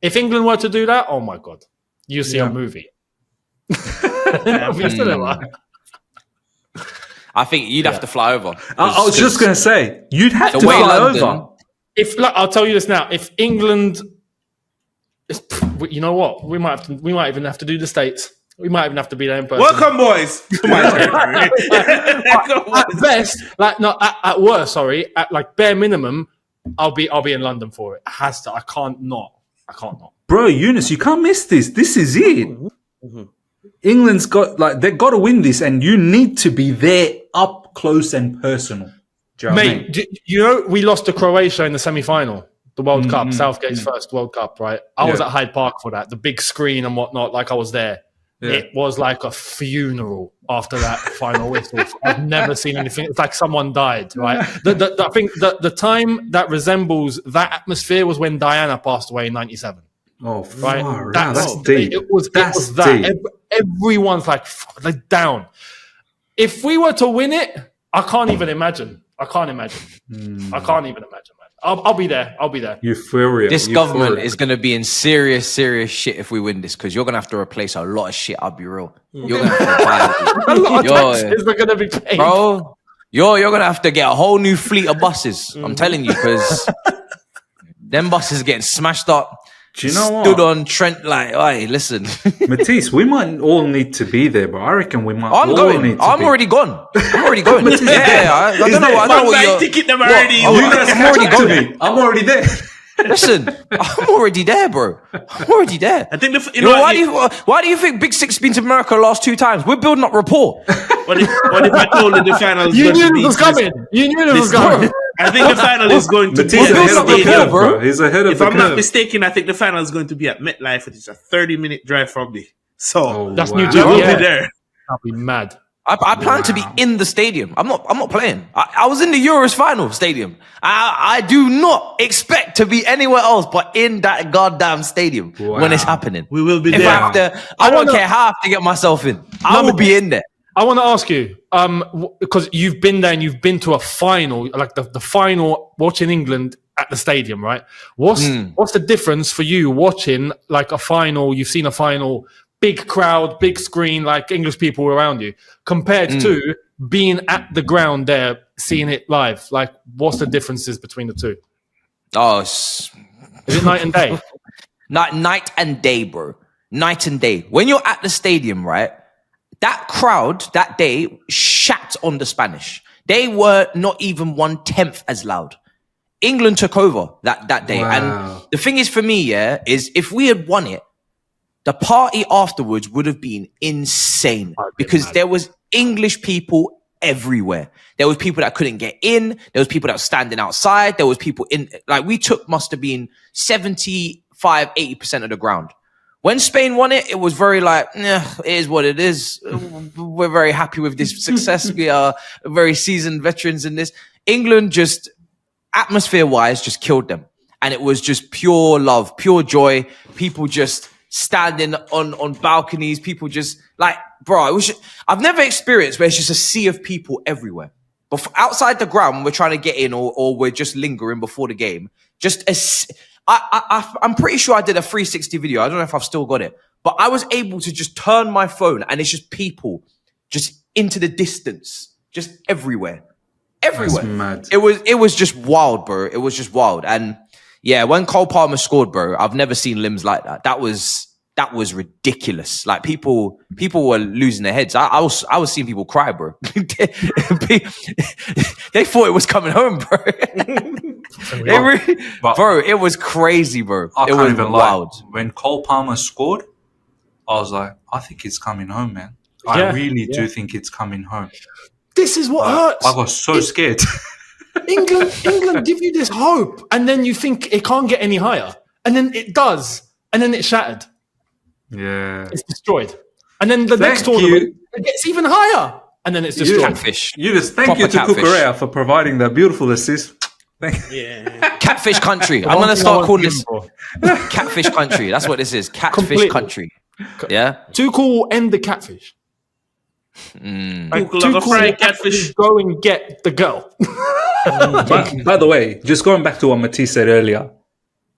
If England were to do that, oh my God, you see a movie.
I think you'd have to fly over.
I was just going to say, you'd have to
The way
fly
London-
over.
I'll tell you this now. If England, you know what? We might even have to do the States. We might even have to be there in person.
Welcome, boys. To my territory.
At best, at worst, sorry, at like bare minimum, I'll be in London for it. It has to. I can't not.
Bro, Younes, you can't miss this. This is it. England's they've got to win this, and you need to be there up close and personal. Do you know what I mean?
Mate, you know we lost to Croatia in the semi-final, the World Cup, Southgate's first World Cup, right? I was at Hyde Park for that, the big screen and whatnot. Like I was there. Yeah. It was like a funeral after that final whistle. I've never seen anything. It's like someone died, right? I think the time that resembles that atmosphere was when Diana passed away in '97.
Oh,
right?
That's deep.
It was that. Everyone's like down. If we were to win it, I can't even imagine. I can't even imagine, man. I'll be there.
Euphoria.
This government is going to be in serious shit if we win this, because you're going to have to replace a lot of shit. I'll be real. You're going to have to buy
a lot of taxes are going to be paid.
Bro, you're going to have to get a whole new fleet of buses. I'm telling you, because them buses are getting smashed up.
Do you know what?
Stood on Trent like, hey, listen.
Matisse, we might all need to be there, but I reckon we might
I'm
all
going.
need to
I'm
be.
already gone. I'm already going. I don't know. I don't know what you're...
ticket them already.
I'm already going.
I'm already there.
Listen, I'm already there, bro. I'm already there.
I think
why do you think Big Six been to America the last 2 times? We're building up rapport.
What if I told you the final is
You
going to
knew
be...
it was coming. You knew it was coming.
I think the final is going to be
Matisse
at
ahead
the
of the
stadium.
curve, bro. He's ahead of
If
the
I'm not
curve.
mistaken, I think the final is going to be at MetLife, which is a 30-minute drive from me. So
That's
wow.
New
I
Jersey.
will
Yeah.
be there.
I'll be mad.
I plan to be in the stadium. I'm not playing. I was in the Euros final stadium. I do not expect to be anywhere else but in that goddamn stadium when it's happening.
We will be
If
there.
I don't care how I have to get myself in. I will be in there.
I want to ask you, because you've been there and you've been to a final, like the final, watching England at the stadium, right? What's the difference for you watching like a final? You've seen a final, big crowd, big screen, like English people around you, compared to being at the ground there, seeing it live. Like, what's the differences between the two?
Oh,
Is it night and day?
night and day, bro. Night and day. When you're at the stadium, right? That crowd that day shat on the Spanish. They were not even 1/10 as loud. England took over that day.
Wow.
And the thing is for me, is if we had won it, the party afterwards would have been insane because there was English people everywhere. There was people that couldn't get in. There was people that were standing outside. There was people in, like we took must have been 75, 80% of the ground. When Spain won it, it was very like, it is what it is. We're very happy with this success. We are very seasoned veterans in this. England just, atmosphere-wise, just killed them. And it was just pure love, pure joy. People just standing on balconies. People just like, bro, I've never experienced where it's just a sea of people everywhere. But outside the ground, when we're trying to get in or we're just lingering before the game, I'm pretty sure I did a 360 video. I don't know if I've still got it, but I was able to just turn my phone and it's just people just into the distance, just everywhere. Everywhere.
That's mad.
It was just wild, bro. It was just wild. And yeah, when Cole Palmer scored, bro, I've never seen limbs like that. That was ridiculous. Like people were losing their heads. I was seeing people cry, bro. They thought it was coming home, bro. Bro, it was crazy, bro.
I
It
can't
was
even
wild.
lie. When Cole Palmer scored, I was like, I think it's coming home, man. I
Yeah,
really do think it's coming home.
This is what hurts.
I got so scared.
England give you this hope, and then you think it can't get any higher, and then it does, and then it's shattered.
Yeah.
It's destroyed. And then the next tournament, it gets even higher, and then it's destroyed.
Catfish.
Younes, thank
Proper
you to
catfish.
Kukurea for providing that beautiful assist. Thank you.
Yeah.
Catfish country. I'm going to start calling this catfish country. That's what this is. Catfish
Completely.
country. Yeah.
Tuchel end the catfish.
Tuchel like a fried catfish.
Go and get the girl.
By the way, just going back to what Matisse said earlier,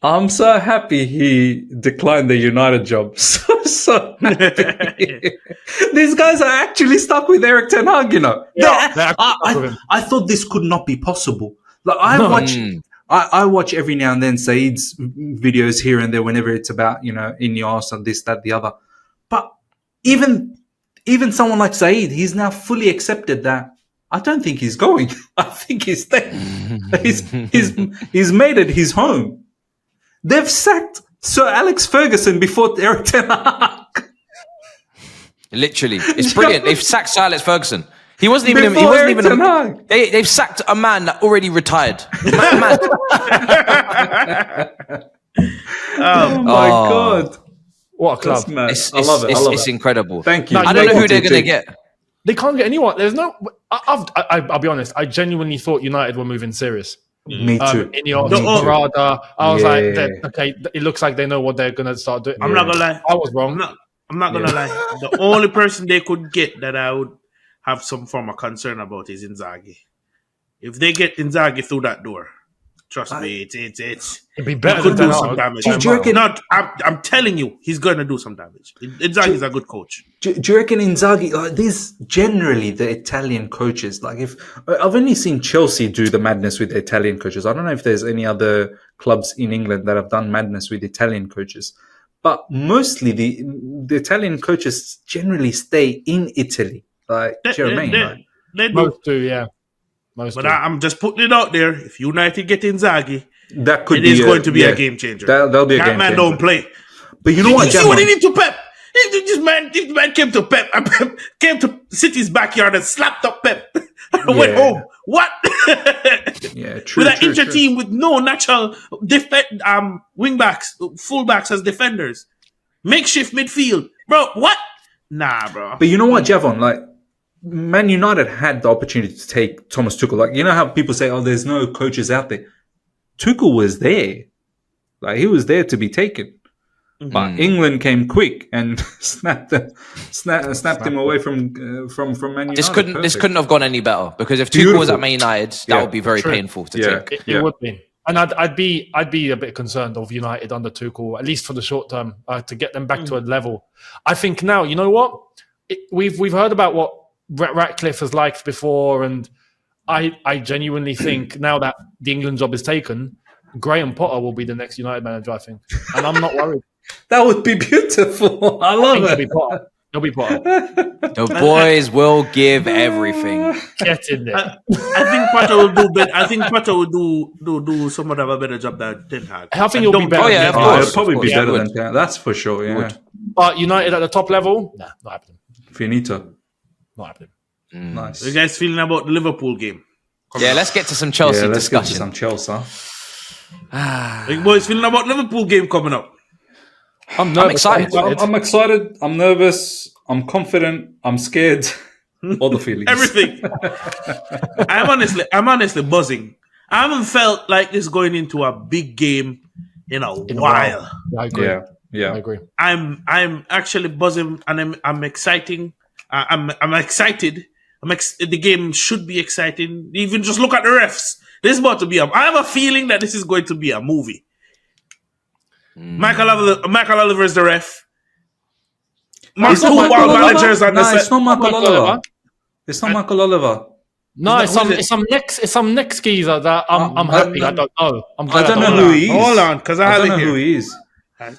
I'm so happy he declined the United job so so happy. These guys are actually stuck with Eric Ten Hag, you know.
Yeah, they're actually stuck with him.
I thought this could not be possible. Like I watch every now and then Saeed's videos here and there whenever it's about, you know, Ineos and this, that, the other. But even someone like Saeed, he's now fully accepted that I don't think he's going. I think he's staying. he's made it his home. They've sacked Sir Alex Ferguson before Eric Ten Hag.
Literally, it's brilliant. They've sacked Sir Alex Ferguson. He wasn't even. They've sacked a man that already retired.
Oh my God!
What a club!
I love it.
It's incredible.
Thank you.
I don't know who they're going to get.
They can't get anyone. There's no. I'll be honest. I genuinely thought United were moving serious.
Me too.
Ineos, Parada. I was like, okay, it looks like they know what they're going to start doing.
I'm not gonna lie.
I was wrong.
I'm not gonna lie. The only person they could get that I would have some form of concern about is Inzaghi. If they get Inzaghi through that door, trust me, it's
It'd be better
could
than
do some damage.
Do you reckon?
I'm telling you, he's gonna do some damage. Inzaghi's a good coach.
Do you reckon Inzaghi? Like these, generally the Italian coaches. Like if I've only seen Chelsea do the madness with the Italian coaches. I don't know if there's any other clubs in England that have done madness with Italian coaches. But mostly the Italian coaches generally stay in Italy. Like, do you know what I mean?
They do.
Most do, yeah. Most
But
do.
I'm just putting it out there. If United get Inzaghi,
That could
it
be
is going to be a game changer.
That'll be a
that
game
man
changer.
don't play.
But you know what,
You see
Javon?
what he did to Pep? This man came to Pep, came to City's backyard and slapped up Pep. and went home. What?
Yeah, true.
With an
true,
inter
true.
team with no natural wingbacks, fullbacks as defenders, makeshift midfield, bro. What? Nah, bro.
But you know what, Javon? Like, Man United had the opportunity to take Thomas Tuchel. Like, you know how people say, "Oh, there's no coaches out there." Tuchel was there. Like, he was there to be taken. But England came quick and snapped him away from Man United.
This couldn't have gone any better because if Tuchel was at Man United, that would be very painful to take.
It would be. And I'd be a bit concerned of United under Tuchel, at least for the short term, to get them back to a level. I think now, you know what? We've heard about what Ratcliffe has liked before, and I genuinely think now that the England job is taken, Graham Potter will be the next United manager, I think. And I'm not worried.
That would be beautiful. I love it.
He'll be Potter.
The boys will give everything.
Get in there.
I think Potter will do better. I think Potter will do somewhat of a better job than Ten Hag.
I think he'll be better.
Oh, yeah, of
Oh,
course.
it'll probably be
Yeah,
better
would.
than that. That's for sure. Yeah,
But United at the top level, nah, not happening.
finito.
Not happening.
Nice.
What you guys feeling about the Liverpool game?
Yeah, let's get to some Chelsea
let's get to
discussion.
some Chelsea.
What you boys feeling about Liverpool game coming up?
I'm nervous.
excited.
I'm excited. I'm nervous. I'm confident. I'm scared. All the feelings.
Everything. I'm honestly buzzing. I haven't felt like this going into a big game in a while.
Yeah, I agree.
Yeah.
I agree.
I'm actually buzzing and I'm exciting. I'm excited. The game should be exciting. Even just look at the refs. This is about to be I have a feeling that this is going to be a movie. Michael Oliver is the ref.
It's not Michael Oliver.
Managers on the set.
It's not Michael Oliver. It's not Michael Oliver.
No,
Is that-
it's some next geezer that I'm happy. I don't know. I'm glad
I don't know
know.
who he is.
Hold on, because I
I
have
don't
it
know who
here.
he is.
I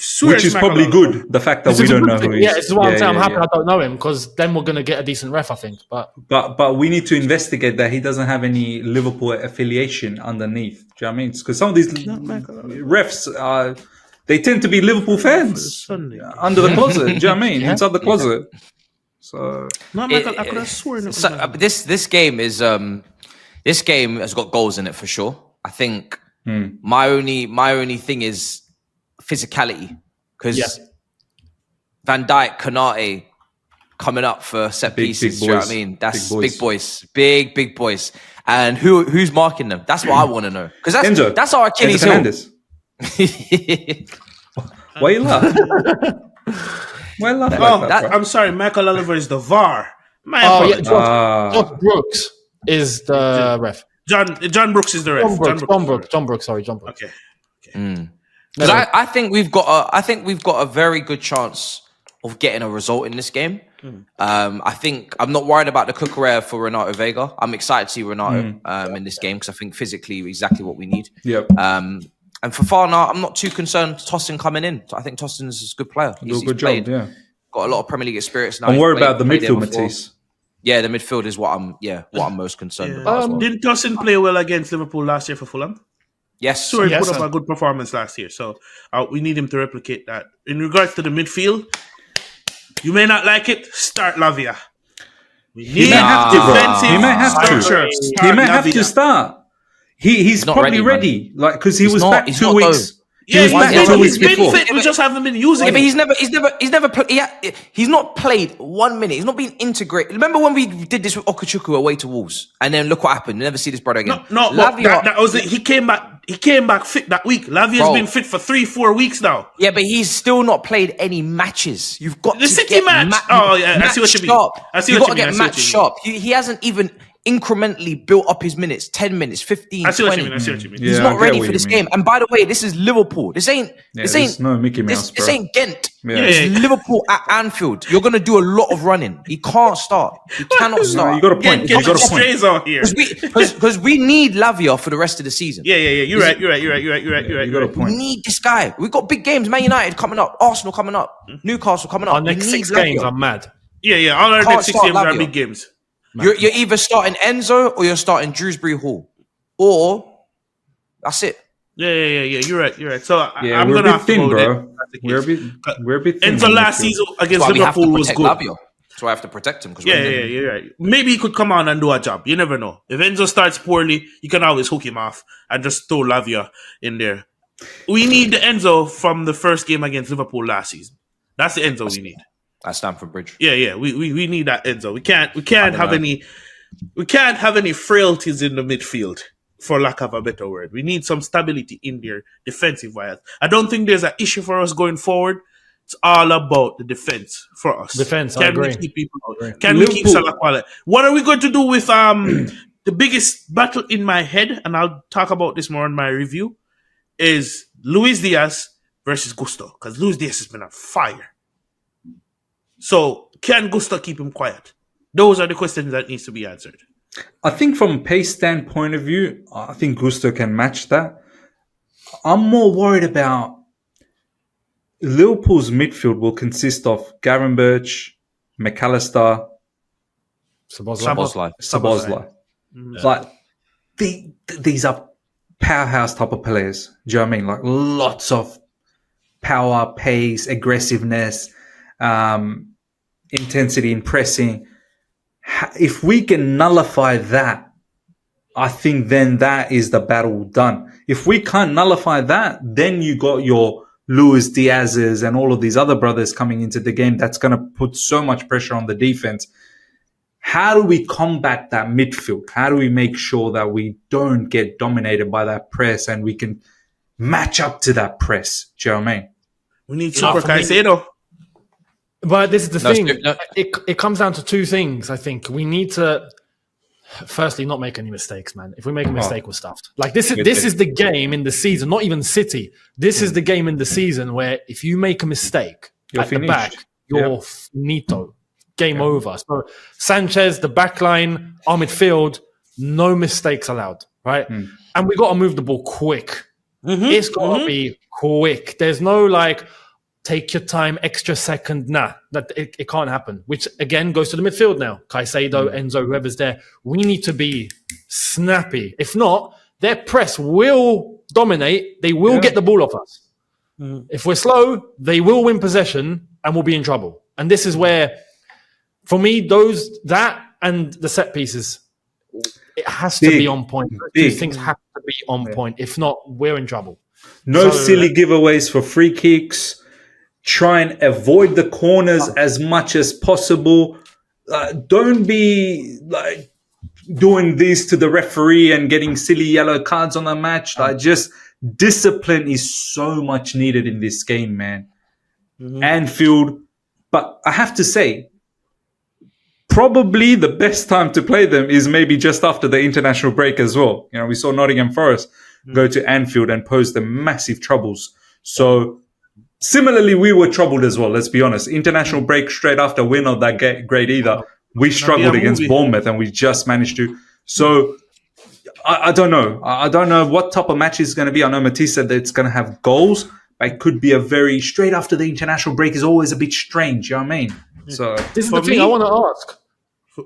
swear
Which
it's
is
Michael
probably
Oliver.
good. The fact that
This
we
is a
don't
good
know
thing.
who he is.
Yeah, this is what I'm saying. I'm happy
yeah.
I don't know him because then we're going to get a decent ref, I think.
But we need to investigate that he doesn't have any Liverpool affiliation underneath. Do you know what I mean? Because some of these refs they tend to be Liverpool fans under the closet. Do you know what I mean? Inside the closet. So
Not Michael. I could have sworn it was Michael.
This game has got goals in it for sure. I think my only thing is physicality because Van Dijk, Konate coming up for set pieces. Do you know what I mean? That's big boys, big boys. And who's marking them? That's what I want to know because that's our Achilles heel.
Why you laugh? Why you laugh like that?
I'm sorry. Michael Oliver is the VAR. My
Oh, yeah,
apologies.
Josh Brooks is the ref.
John Brooks is the ref.
John Brooks. Sorry, John Brooks.
Okay.
Because I think we've got a very good chance of getting a result in this game. I think I'm not worried about the Cucurella for Renato Vega. I'm excited to see Renato in this game because I think physically exactly what we need.
Yep.
And for Fafana, I'm not too concerned Tosin coming in. I think Tosin is a good player.
Do a good job, yeah.
Got a lot of Premier League experience now.
I'm worried about the midfield, Matisse.
Yeah, the midfield is what I'm most concerned about. As well.
Didn't Tosin play well against Liverpool last year for Fulham?
Yes.
So he put up a good performance last year. So we need him to replicate that. In regards to the midfield, you may not like it. Start Lavia. We need defensive.
He may have to. He may have to start. He's probably ready. Like because he was back 2 weeks.
He's been fit. We just haven't been using him.
But he's not played 1 minute. He's not been integrated. Remember when we did this with Okachuku away to Wolves, and then look what happened. You never see this brother again.
No, that was it. He came back fit that week. Lavia's been fit for 3-4 weeks now.
Yeah, but he's still not played any matches. You've got
the
to
City
get
match. I see what you mean.
You've got to get match sharp. He hasn't even incrementally built up his minutes, 10 minutes, 15,
I see
20.
what you mean.
He's not ready for this game. And by the way, this is Liverpool. This ain't
no Mickey Mouse,
this ain't Ghent.
Yeah.
It's Liverpool at Anfield. You're gonna do a lot of running. He can't start. He cannot start.
You got a point.
Get the strays out here.
Because we need Lavia for the rest of the season.
Yeah. You're right.
You got a point.
We need this guy. We've got big games. Man United coming up. Arsenal coming up. Newcastle coming up.
Our next 6 games, I'm mad.
Yeah. All our next 6 games are big games.
You're either starting Enzo or you're starting Dewsbury Hall. Or that's it.
Yeah. You're right. So I'm
we're
gonna
a
have
bit thin,
to go
bro. We're a bit thin.
Enzo last season against Liverpool was good.
Lavia. That's why I have to protect him.
You're right. Maybe he could come on and do a job. You never know. If Enzo starts poorly, you can always hook him off and just throw Lavia in there. We need the Enzo from the first game against Liverpool last season. That's the Enzo we need.
At Stamford Bridge.
Yeah. We need that Enzo. We can't have any frailties in the midfield, for lack of a better word. We need some stability in there, defensive wise. I don't think there's an issue for us going forward. It's all about the defense for us.
I agree.
We keep people out? Can we keep Salah quality? What are we going to do with the biggest battle in my head, and I'll talk about this more in my review, is Luis Diaz versus Gusto, because Luis Diaz has been on fire. So, can Gusto keep him quiet? Those are the questions that needs to be answered.
I think from a pace standpoint of view, I think Gusto can match that. I'm more worried about Liverpool's midfield will consist of Garenberch, McAllister,
Szoboszlai.
Like, these are powerhouse type of players. Do you know what I mean? Like, lots of power, pace, aggressiveness, intensity in pressing. If we can nullify that, I think then that is the battle done. If we can't nullify that, then you got your Luis Diaz's and all of these other brothers coming into the game. That's going to put so much pressure on the defense. How do we combat that midfield? How do we make sure that we don't get dominated by that press and we can match up to that press? Do you know what I mean?
We need Super Caicedo.
But this is the thing. It comes down to 2 things, I think. We need to, firstly, not make any mistakes, man. If we make a mistake, we're stuffed. Like, this is the game in the season, not even City. This is the game in the season where if you make a mistake at the back, you're finito. Game over. So, Sanchez, the back line, our midfield, no mistakes allowed, right? And we got to move the ball quick. It's got to be quick. There's no, like, take your time, extra second. Nah, it can't happen. Which, again, goes to the midfield now. Caicedo, Enzo, whoever's there. We need to be snappy. If not, their press will dominate. They will get the ball off us. If we're slow, they will win possession and we'll be in trouble. And this is where, for me, that and the set pieces, it has to be on point. These things have to be on point. If not, we're in trouble.
No silly giveaways for free kicks. Try and avoid the corners as much as possible. Don't be like doing this to the referee and getting silly yellow cards on the match. Like, just discipline is so much needed in this game, man. Anfield, but I have to say, probably the best time to play them is maybe just after the international break as well. You know, we saw Nottingham Forest go to Anfield and pose them massive troubles. So similarly, we were troubled as well. Let's be honest. International break straight after, we're not that great either. We struggled against Bournemouth, and we just managed to. So I don't know. I don't know what type of match is going to be. I know Matisse said that it's going to have goals, but it could be a very straight after the international break is always a bit strange. You know what I mean? So
this is the thing I want to ask.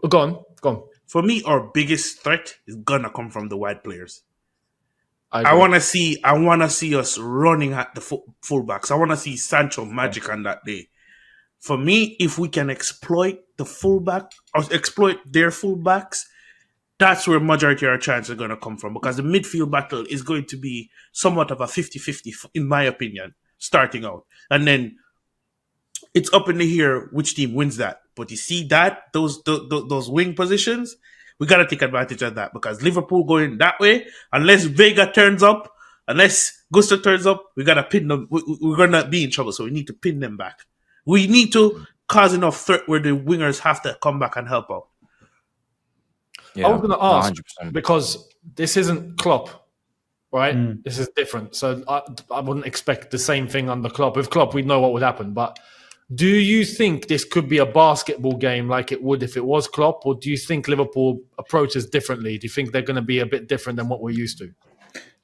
Go on.
For me, our biggest threat is gonna come from the wide players.
I
want to see us running at the fullbacks. I want to see Sancho magic on that day. For me, if we can exploit the fullback or exploit their fullbacks, that's where majority of our chances are going to come from, because the midfield battle is going to be somewhat of a 50-50, in my opinion, starting out. And then it's up in the air which team wins that. But you see that, those wing positions, we got to take advantage of that, because Liverpool going that way, unless Vega turns up, unless Gusto turns up, we got to pin them. We're going to be in trouble, so we need to pin them back. We need to cause enough threat where the wingers have to come back and help out.
Yeah, I was going to ask, 100%. Because this isn't Klopp, right? This is different. So I wouldn't expect the same thing under Klopp. With Klopp, we know what would happen. But do you think this could be a basketball game like it would if it was Klopp? Or do you think Liverpool approaches differently? Do you think they're going to be a bit different than what we're used to?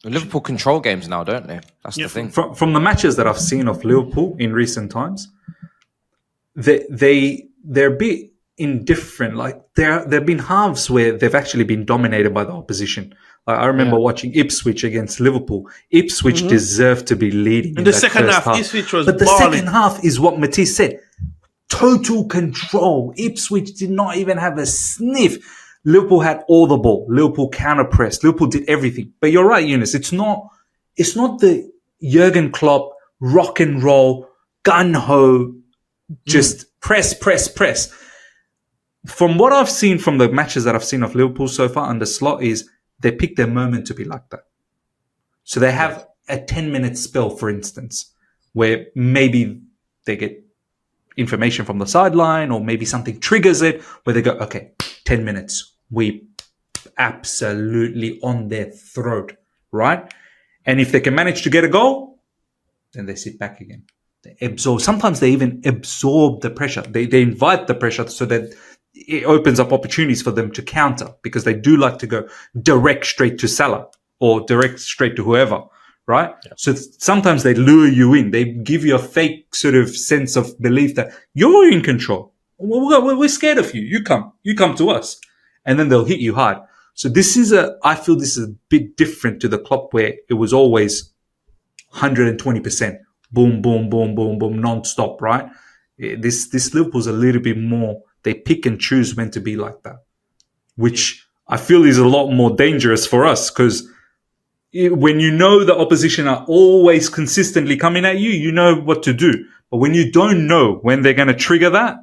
Liverpool control games now, don't they? That's the thing.
From the matches that I've seen of Liverpool in recent times, they're a bit indifferent. Like there've been halves where they've actually been dominated by the opposition. Like I remember watching Ipswich against Liverpool. Ipswich deserved to be leading in the second half.
Ipswich was
but the
balling.
Second half is what Matisse said. Total control. Ipswich did not even have a sniff. Liverpool had all the ball. Liverpool counter-pressed. Liverpool did everything. But you're right, Younes. It's not the Jurgen Klopp rock and roll, gun-ho, just press. From what I've seen from the matches that I've seen of Liverpool so far under Slot is they pick their moment to be like that. So they have a 10-minute spell, for instance, where maybe they get information from the sideline or maybe something triggers it where they go, okay, 10 minutes. We absolutely on their throat, right? And if they can manage to get a goal, then they sit back again. They absorb. Sometimes they even absorb the pressure. They invite the pressure so that it opens up opportunities for them to counter, because they do like to go direct straight to Salah or direct straight to whoever, right? Yeah. So sometimes they lure you in. They give you a fake sort of sense of belief that you're in control. We're scared of you. You come to us. And then they'll hit you hard. So I feel this is a bit different to the Klopp where it was always 120%. Boom, boom, boom, boom, boom, non-stop, right? This Liverpool's a little bit more, they pick and choose when to be like that, which I feel is a lot more dangerous for us, because when you know the opposition are always consistently coming at you, you know what to do. But when you don't know when they're going to trigger that,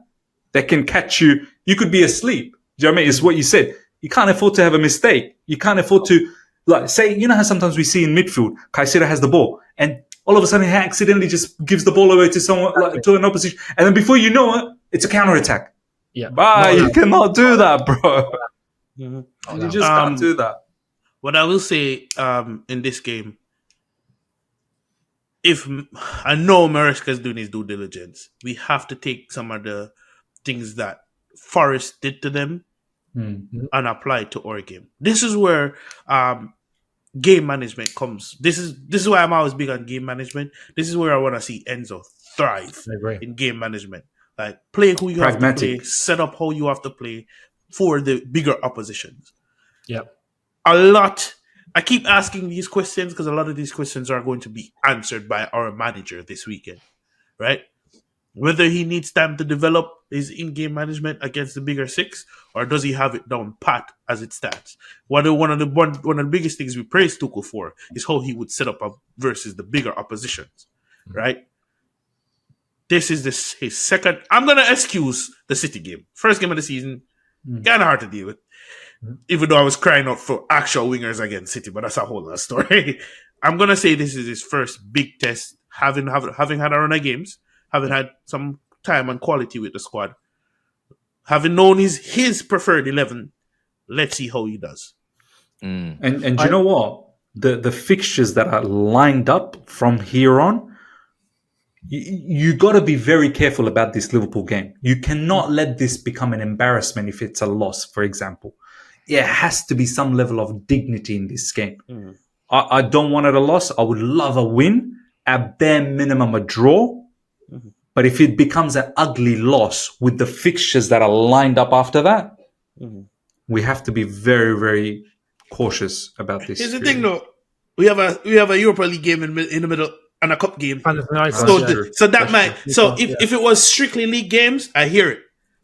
they can catch you. You could be asleep. Do you know what I mean? It's what you said. You can't afford to have a mistake. You can't afford to, like, say, you know how sometimes we see in midfield, Caicedo has the ball and all of a sudden he accidentally just gives the ball away to someone, like, to an opposition. And then before you know it, it's a counter-attack.
Yeah.
Bye. You cannot do that, bro.
Mm-hmm.
You just can't do that.
What I will say in this game, if I know Maresca's doing his due diligence, we have to take some of the things that Forest did to them and apply it to our game. This is where game management comes. This is why I'm always big on game management. This is where I want to see Enzo thrive in game management. Like, play who you have to play, set up how you have to play for the bigger oppositions.
Yep.
I keep asking these questions because a lot of these questions are going to be answered by our manager this weekend, right? Whether he needs time to develop his in-game management against the bigger six, or does he have it down pat as it stands? One of the biggest things we praise Tuchel for is how he would set up versus the bigger oppositions, right? This is his second. I'm gonna excuse the City game, first game of the season, kind of hard to deal with. Even though I was crying out for actual wingers against City, but that's a whole other story. I'm gonna say this is his first big test, having had a run of games, having had some time and quality with the squad, having known his preferred 11. Let's see how he does.
And you know what? The fixtures that are lined up from here on you got to be very careful about this Liverpool game. You cannot let this become an embarrassment if it's a loss, for example. There has to be some level of dignity in this game. I don't want it a loss. I would love a win, at bare minimum a draw. But if it becomes an ugly loss with the fixtures that are lined up after that, we have to be very, very cautious about this.
Here's the thing, though. We have a Europa League game in the middle and a cup game.
And it's nice.
So that might. So if it was strictly league games, I hear it.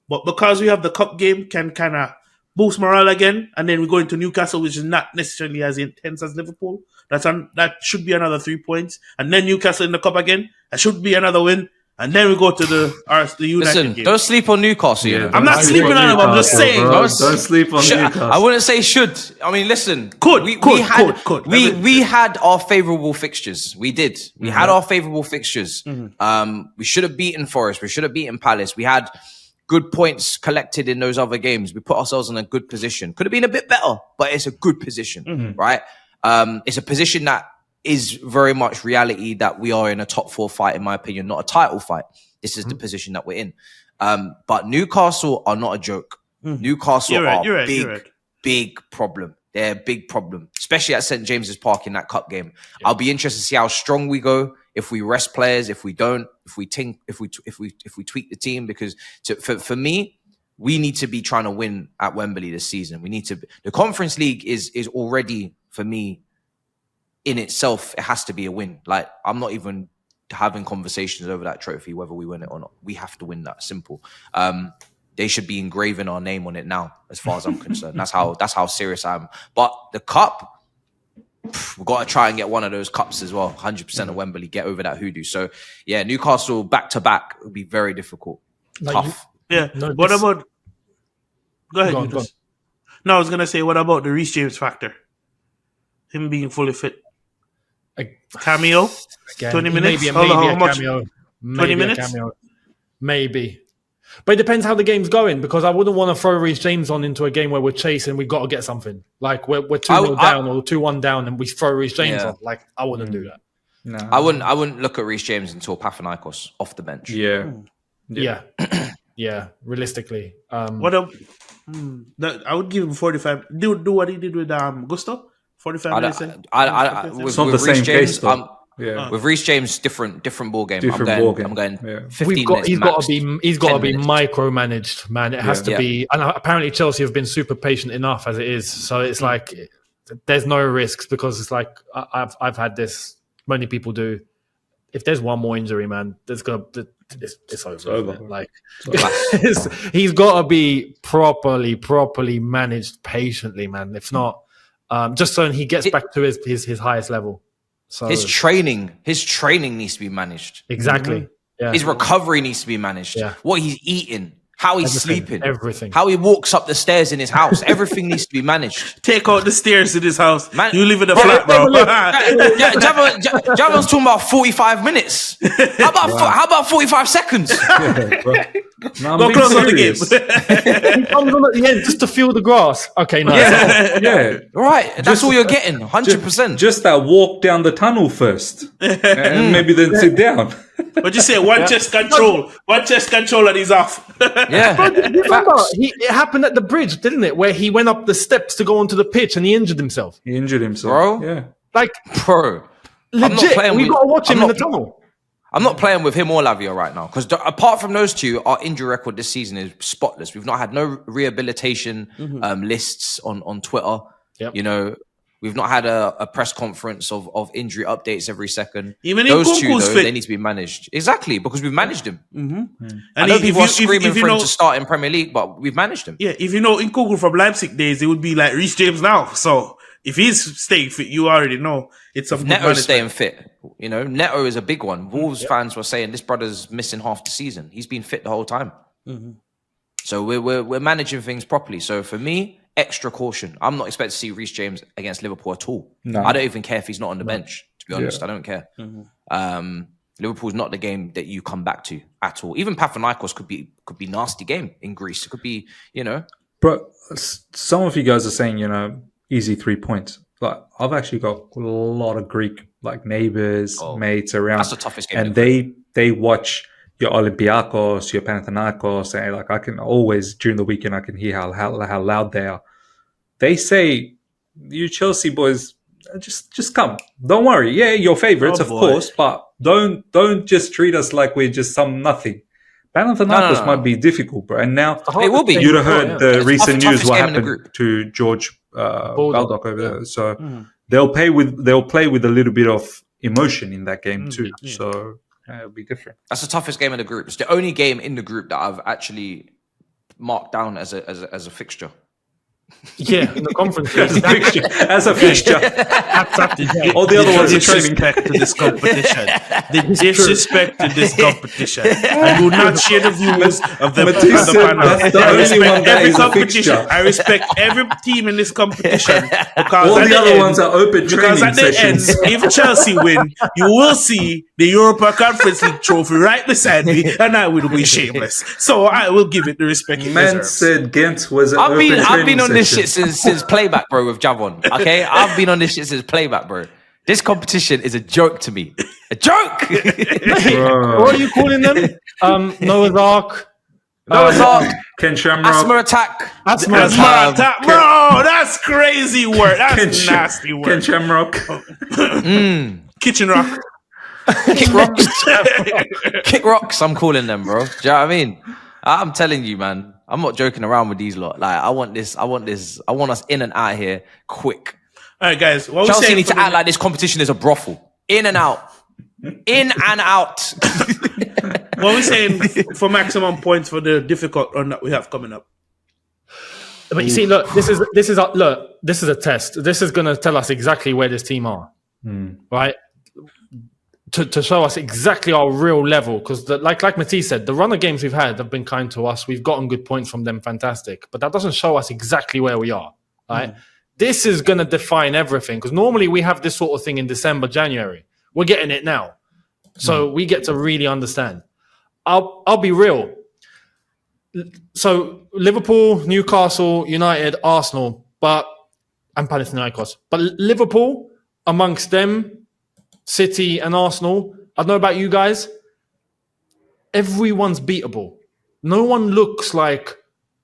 But because we have the cup game, can kind of boost morale again, and then we go into Newcastle, which is not necessarily as intense as Liverpool. That should be another 3 points, and then Newcastle in the cup again. That should be another win. And then we go to the United
Listen,
game.
don't sleep on Newcastle.
Yeah,
I'm not sleeping on them. I'm just saying.
Don't sleep on Newcastle.
I wouldn't say should. I mean, listen. We had our favourable fixtures. We did. We had our favourable fixtures. We should have beaten Forest. We should have beaten Palace. We had good points collected in those other games. We put ourselves in a good position. Could have been a bit better, but it's a good position, right? It's a position that is very much reality that we are in a top 4 fight, in my opinion, not a title fight. This is the position that we're in. But Newcastle are not a joke. Newcastle are a big problem. They're a big problem, especially at St. James's Park in that cup game. I'll be interested to see how strong we go, if we rest players, if we don't, if we tweak the team, because for me, we need to be trying to win at Wembley this season. The Conference League is already, for me, in itself, it has to be a win. Like, I'm not even having conversations over that trophy, whether we win it or not. We have to win that. Simple. They should be engraving our name on it now, as far as I'm concerned. That's how serious I am. But the cup, we've got to try and get one of those cups as well. 100% of Wembley, get over that hoodoo. So, yeah, Newcastle back-to-back would be very difficult. Tough.
What about... Go ahead. Go on. No, I was going to say, what about the Reece James factor? Him being fully fit. Cameo? Again, 20 minutes?
Maybe a cameo.
20 minutes?
Maybe. But it depends how the game's going, because I wouldn't want to throw Reece James on into a game where we're chasing, we've got to get something. Like we're 2-0 down or 2-1 down and we throw Reece James on. Like, I wouldn't do that.
No.
I wouldn't look at Reece James until Panathinaikos off the bench.
Yeah. Realistically.
I would give him 45. Do what he did with Gusto? 45 minutes.
It's not the same case, though.
With Reece James, different ball game. I'm going 15 minutes.
He's got to be micromanaged, man. It has to be. And apparently Chelsea have been super patient enough as it is. So it's like there's no risks, because it's like I've had this. Many people do. If there's one more injury, man, it's over. Like he's got to be properly managed patiently, man. If not, just so he gets back to his highest level. So
his training needs to be managed.
Exactly. Yeah.
His recovery needs to be managed. Yeah. What he's eating, how he's sleeping,
everything.
How he walks up the stairs in his house. Everything needs to be managed.
Take out the stairs in his house. Man, you live in a flat, bro.
Javon's talking about 45 minutes. How about 45 seconds?
Go close on the game.
He comes on at the end just to feel the grass. Okay, nice.
Yeah.
Right. That's all you're getting. 100%.
Just that walk down the tunnel first. And maybe then sit down.
But you say one chest control and he's off.
Yeah.
Remember, it happened at the bridge, didn't it? Where he went up the steps to go onto the pitch and he injured himself.
Bro.
Yeah.
Like,
bro.
Legit, we've got to watch him in the tunnel.
I'm not playing with him or Lavia right now, because apart from those two, our injury record this season is spotless. We've not had no rehabilitation lists on Twitter. Yep. You know, we've not had a press conference of injury updates every second.
Even
those
if
two, though,
fit.
They need to be managed. Exactly, because we've managed him.
And
I know people are screaming for him to start in Premier League, but we've managed him.
Yeah, if you know Nkunku from Leipzig days, it would be like Reece James now. So if he's staying fit, you already know it's a
Neto's staying fit. You know, Neto is a big one. Wolves fans were saying this brother's missing half the season. He's been fit the whole time. So we're managing things properly. So for me, extra caution. I'm not expecting to see Reece James against Liverpool at all. No. I don't even care if he's not on the bench, to be honest. I don't care. Liverpool's not the game that you come back to at all. Even Panathinaikos could be nasty game in Greece. It could be, you know.
But some of you guys are saying, you know, easy 3 points. Like, I've actually got a lot of Greek like neighbors, mates around.
That's the toughest game.
And they they watch your Olympiacos, your Panathinaikos, and like I can always during the weekend I can hear how loud they are. They say, "You Chelsea boys, just come. Don't worry. Yeah, your favourites, of course, but don't just treat us like we're just some nothing." Panathinaikos might be difficult, bro. And now
it will be.
You'd have heard the recent news what
game in the
happened
group.
to George Baldock over there. So they'll play with a little bit of emotion in that game too. So it'll be different.
That's the toughest game in the group. It's the only game in the group that I've actually marked down as a fixture.
Yeah, in the conference.
As a fixture. All the other ones are training.
Disrespect to this competition. The disrespect to this competition. I do not share the views of the panel.
That's the only one that
every
is a
competition.
fixture.
I respect every team in this competition. Because
All
at
the other
end,
ones are open
because
training
at the
sessions.
end, if Chelsea win, you will see the Europa Conference League trophy right beside me, and I will be shameless. So I will give it the respect it
Man
deserves.
said Ghent was an
I've been
training
on this
session.
shit since playback, bro, with Javon. Okay, I've been on this shit since playback, bro. This competition is a joke to me. A joke.
What are you calling them? Noah's Ark.
Noah's Ark.
Ken Shamrock.
Asthma attack.
Asthma
That's
attack.
attack, bro. That's crazy work. That's nasty
Ken
work.
Shamrock.
Kitchen rock.
Kick rocks. Kick rocks. I'm calling them, bro. Do you know what I mean? I'm telling you, man. I'm not joking around with these lot. Like, I want us in and out here quick.
All right, guys. What we
Chelsea
saying
need
for
to act like this competition is a brothel. In and out. In and out.
what we saying for maximum points for the difficult run that we have coming up?
But you see, look, this is a test. This is going to tell us exactly where this team are, right? To show us exactly our real level, because like Matisse said, the run of games we've had have been kind to us. We've gotten good points from them, fantastic. But that doesn't show us exactly where we are, right? This is going to define everything, because normally we have this sort of thing in December, January. We're getting it now, so we get to really understand. I'll be real. So Liverpool, Newcastle, United, Arsenal, and Panathinaikos, but Liverpool amongst them. City and Arsenal, I don't know about you guys, everyone's beatable. No one looks like,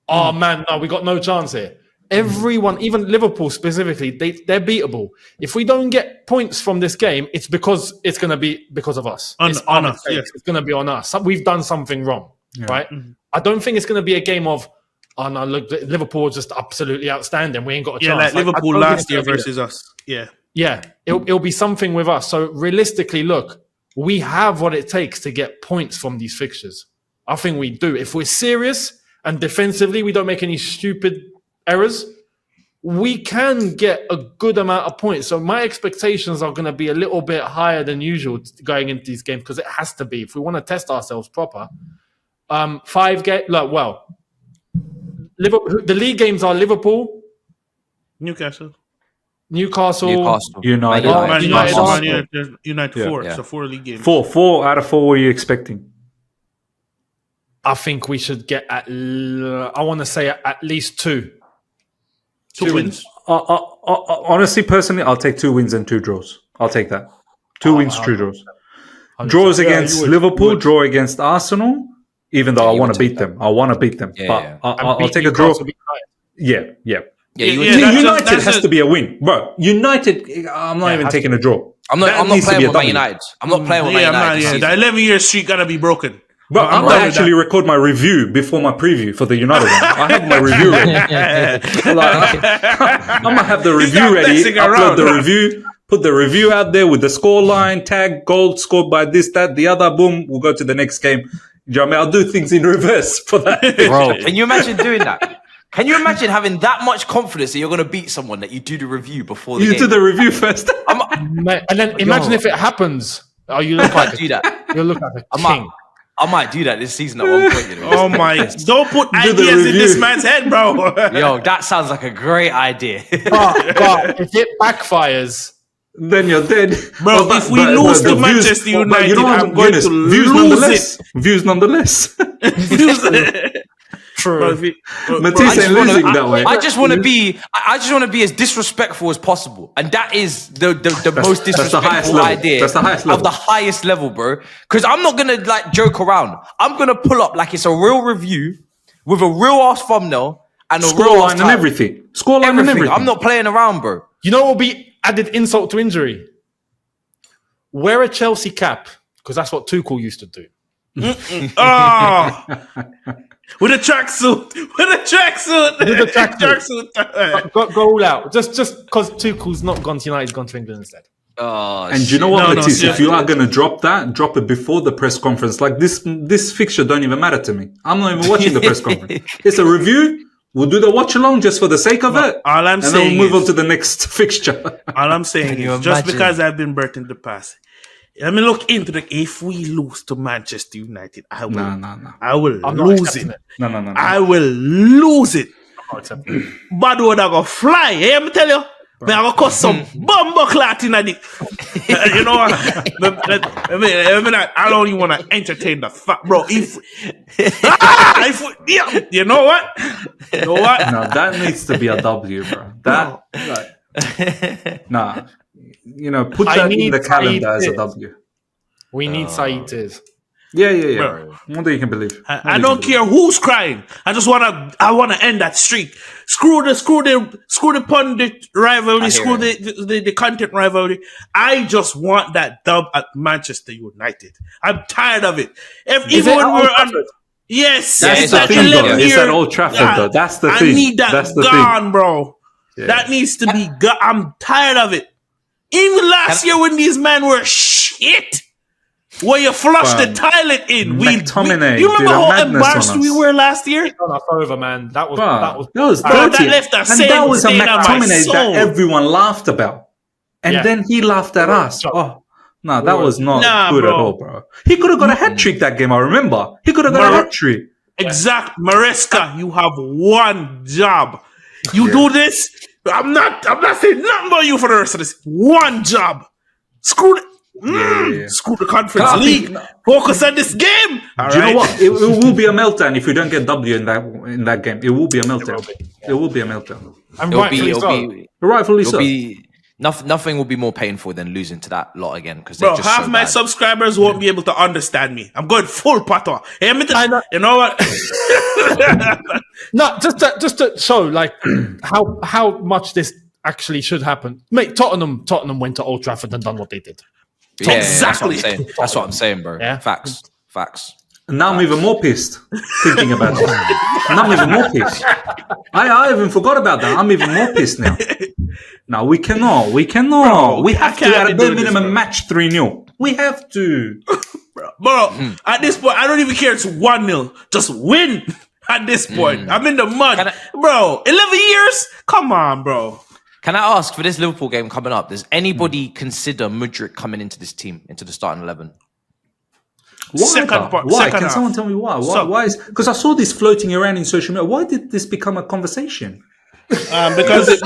oh man, no, we got no chance here. Everyone, even Liverpool specifically, they're beatable. If we don't get points from this game, it's going to be because of us.
On us, yes.
It's going to be on us. We've done something wrong, right? I don't think it's going to be a game of, oh no, look, Liverpool is just absolutely outstanding. We ain't got a chance.
Yeah, like Liverpool last year versus us. Yeah.
Yeah, it'll be something with us. So realistically, look, we have what it takes to get points from these fixtures. I think we do. If we're serious and defensively, we don't make any stupid errors, we can get a good amount of points. So my expectations are going to be a little bit higher than usual going into these games, because it has to be if we want to test ourselves proper. 5 games. Well, Liverpool. The league games are Liverpool,
Newcastle,
United,
United 4. So 4 league games.
4 out of 4. What are you expecting?
I think we should get I want to say at least 2.
2 wins.
Honestly, personally, I'll take 2 wins and 2 draws. I'll take that. 2 wins, 2 draws. Draws against Liverpool, draw against Arsenal. Even though I want to beat them, but I'll take a draw. Yeah. United has to be a win, bro. United, I'm not even taking a draw.
I'm not playing with Man United. I'm not playing with Man United.
The 11-year streak gotta be broken.
But I'm gonna actually record my review before my preview for the United one. I have my review ready. I'm gonna have the review ready. Upload the review. Put the review out there with the score line, tag, goal scored by this, that, the other. Boom. We'll go to the next game. You know what I mean? I'll do things in reverse for that.
Bro, can you imagine doing that? Can you imagine having that much confidence that you're going to beat someone that you do the review before the game?
You do the review first.
And then imagine if it happens. Oh, you look like
do that.
You look like a king.
I might do that this season at one point. You know,
oh my! Don't put ideas in this man's head, bro.
Yo, that sounds like a great idea.
but if it backfires,
then you're dead,
bro. If we lose to Manchester United, I'm going to lose it.
Views nonetheless.
True.
Bro, if you- bro,
Matisse ain't losing that way.
I just want to be as disrespectful as possible, and that is the most
that's the highest
disrespectful
level.
idea.
That's the highest
of
level.
the highest level, bro. Because I'm not gonna like joke around. I'm gonna pull up like it's a real review with a real ass thumbnail and a real ass
Scoreline and
title.
everything. Scoreline and everything.
I'm not playing around, bro.
You know what will be added insult to injury? Wear a Chelsea cap, because that's what Tuchel used to do.
Oh, with a tracksuit.
Go all out. Just because Tuchel's not gone to United, he's gone to England instead.
Oh,
And you know what,
No,
Matisse? If
seriously.
you are going to drop that, drop it before the press conference. Like this fixture don't even matter to me. I'm not even watching the press conference. It's a review. We'll do the watch along just for the sake of it.
all I'm
and then
saying
we'll move
is-
on to the next fixture.
All I'm saying
you
is, just
imagine?
because I've been burnt in the past, let me look into the. If we lose to Manchester United, I will.
No.
I will
I'm not
lose
accepting
it.
it.
No.
I will lose it.
I'm not accepting it.
Bad word I go fly. Hey, I'm tell you. Me I go cut some bumbo clot in a dick. You know what? I don't even want to entertain the fact, bro. If you know what? You know what?
No, that needs to be a W, bro. That, nah. You know, put
I
that in
need
the calendar as a
Saeed.
W.
We need Saeed tears.
Yeah.
Bro.
More than you can believe.
I don't care who's crying. I wanna end that streak. Screw the pundit rivalry, screw the content rivalry. I just want that dub at Manchester United. I'm tired of it. Even when we're on, yes,
That's
it's
the
at
thing, though.
11
It's
year-
at Old Trafford, though. That's the
I
thing.
need that
That's the
gone, bro.
Yeah.
That needs to be gone. I'm tired of it. Even last year when these men were shit, where you flushed the toilet in.
McTominay
You remember
did a
how
madness
embarrassed
on
we
us.
were last year?
That's over, man. That was
Bro,
dirty.
that left a
and
stain-
that was a
stain on my
McTominay
soul.
that everyone laughed about. And
Yeah.
then he laughed at us. Oh, no, that was not
Nah,
good
bro.
at all, bro. He could have got a hat trick that game, I remember. He could have got a hat trick.
Exact. Maresca, you have one job. You do this. I'm not saying nothing about you for the rest of this. One job. Screw the, screw the Conference
I
League.
think-
Focus on this game. All
Do you know
right?
what? It will be a meltdown if we don't get W in that game. It will be a meltdown. It will be a meltdown.
And
It'll
rightfully
be,
so.
Rightfully so.
nothing will be more painful than losing to that lot again. Because
Bro,
just
half
so
my
bad.
subscribers won't be able to understand me. I'm going full patois. Hey, you know what?
No, just to show like how much this actually should happen. Mate, Tottenham went to Old Trafford and done what they did.
Yeah,
Exactly.
That's what I'm saying, bro.
Yeah.
Facts.
Now I'm even more pissed thinking about it. Now I'm even more pissed. I even forgot about that. I'm even more pissed now. No, we cannot.
Bro,
we
I
have to,
can't
at
be
a bare
doing this,
minimum,
bro.
match 3-0. We have to.
Bro, at this point, I don't even care. It's 1-0. Just win at this point. I'm in the mud. Bro, 11 years? Come on, bro.
Can I ask for this Liverpool game coming up? Does anybody consider Mudryk coming into this team, into the starting 11?
Why?
Second part-
Why?
second
Can
half.
someone tell me why?
So-
Why is? Because I saw this floating around in social media. Why did this become a conversation?
Because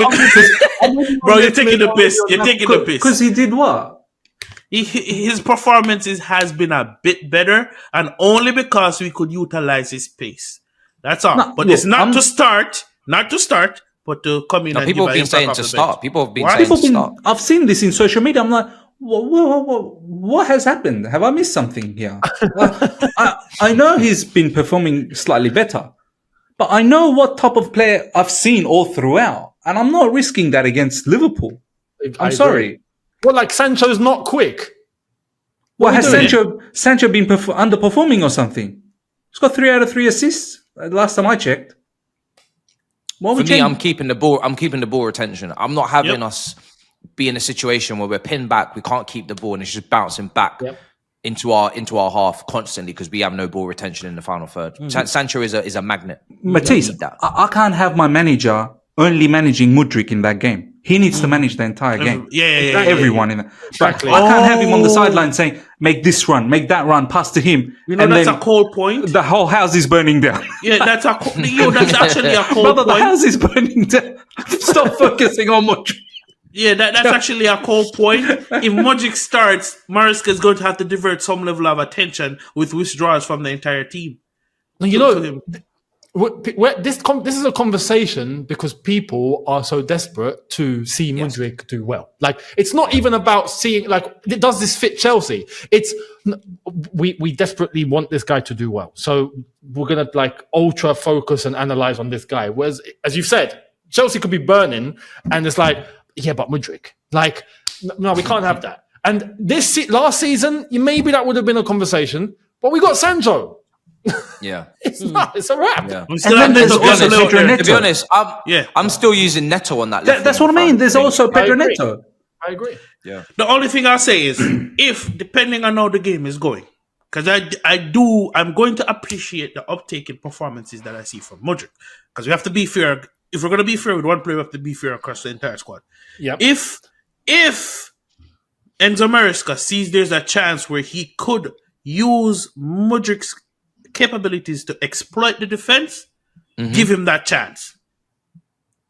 bro, you're taking the piss. You're taking the piss.
Because he did what?
His performances has been a bit better, and only because we could utilize his pace. That's all.
No,
but
look,
it's not to start, but to come in.
No,
and
people
give
have
an
been saying
impact
to
off the
start.
bench.
People have been
Why?
saying
People
to
been.
start.
I've seen this in social media. I'm like, what has happened? Have I missed something here? I know he's been performing slightly better, but I know what type of player I've seen all throughout, and I'm not risking that against Liverpool. I'm sorry.
Well, like Sancho's not quick.
What has
doing?
Sancho been underperforming or something? He's got 3 out of 3 assists. Last time I checked. What
For
we
me,
changing?
I'm keeping the ball retention. I'm not having us be in a situation where we're pinned back, we can't keep the ball, and it's just bouncing back into our half constantly because we have no ball retention in the final third. Sancho is a magnet.
Matisse,
need that.
I can't have my manager only managing Mudryk in that game. He needs to manage the entire game.
Yeah.
Everyone in it.
Exactly.
I can't have him on the sideline saying, make this run, make that run, pass to him.
You know,
and
that's
then
a cold point.
the whole house is burning down.
Yeah, that's actually a cold
Brother, the
point.
house is burning down. Stop focusing on Mudryk.
Yeah, that's actually a cold point. If Mudryk starts, Maresca is going to have to divert some level of attention with withdrawals from the entire team.
You know, this is a conversation because people are so desperate to see Mudryk do well. Like, it's not even about seeing, like, does this fit Chelsea? It's, we desperately want this guy to do well. So we're going to, like, ultra focus and analyze on this guy. Whereas, as you said, Chelsea could be burning and it's like, yeah, but Mudryk. Like, no, we can't have that. And last season, maybe that would have been a conversation, but we got Sancho.
Yeah.
It's not. It's a wrap.
Yeah.
And then there's also Pedro Neto.
To be honest, I'm still using Neto on that.
That's what I mean. There's also Pedro Neto.
I agree.
Yeah.
The only thing I'll say is, if depending on how the game is going, because I'm going to appreciate the uptake in performances that I see from Mudryk, because we have to be fair. If we're going to be fair with one player, we have to be fair across the entire squad.
Yep.
If Enzo Maresca sees there's a chance where he could use Mudryk's capabilities to exploit the defense, give him that chance.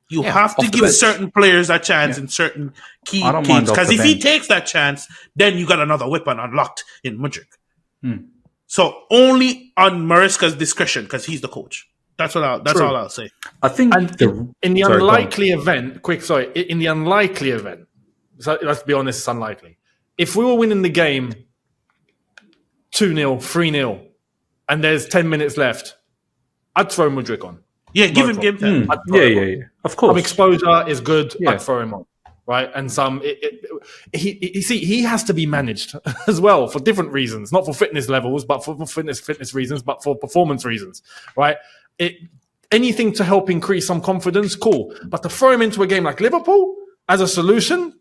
You have to give certain players a chance in certain key games, because if he takes that chance, then you got another weapon unlocked in Mudryk. So only on Maresca's discretion, because he's the coach. That's all I'll say.
I think
in the unlikely event, so let's be honest, it's unlikely. If we were winning the game 2-0, 3-0, and there's 10 minutes left, I'd throw Mudryk on.
Yeah, give him game time.
Yeah. Of course.
Some exposure is good. I'd throw him on. Right, and he has to be managed as well for different reasons, not for fitness levels, but for fitness reasons, but for performance reasons. Right, anything to help increase some confidence, cool. But to throw him into a game like Liverpool as a solution,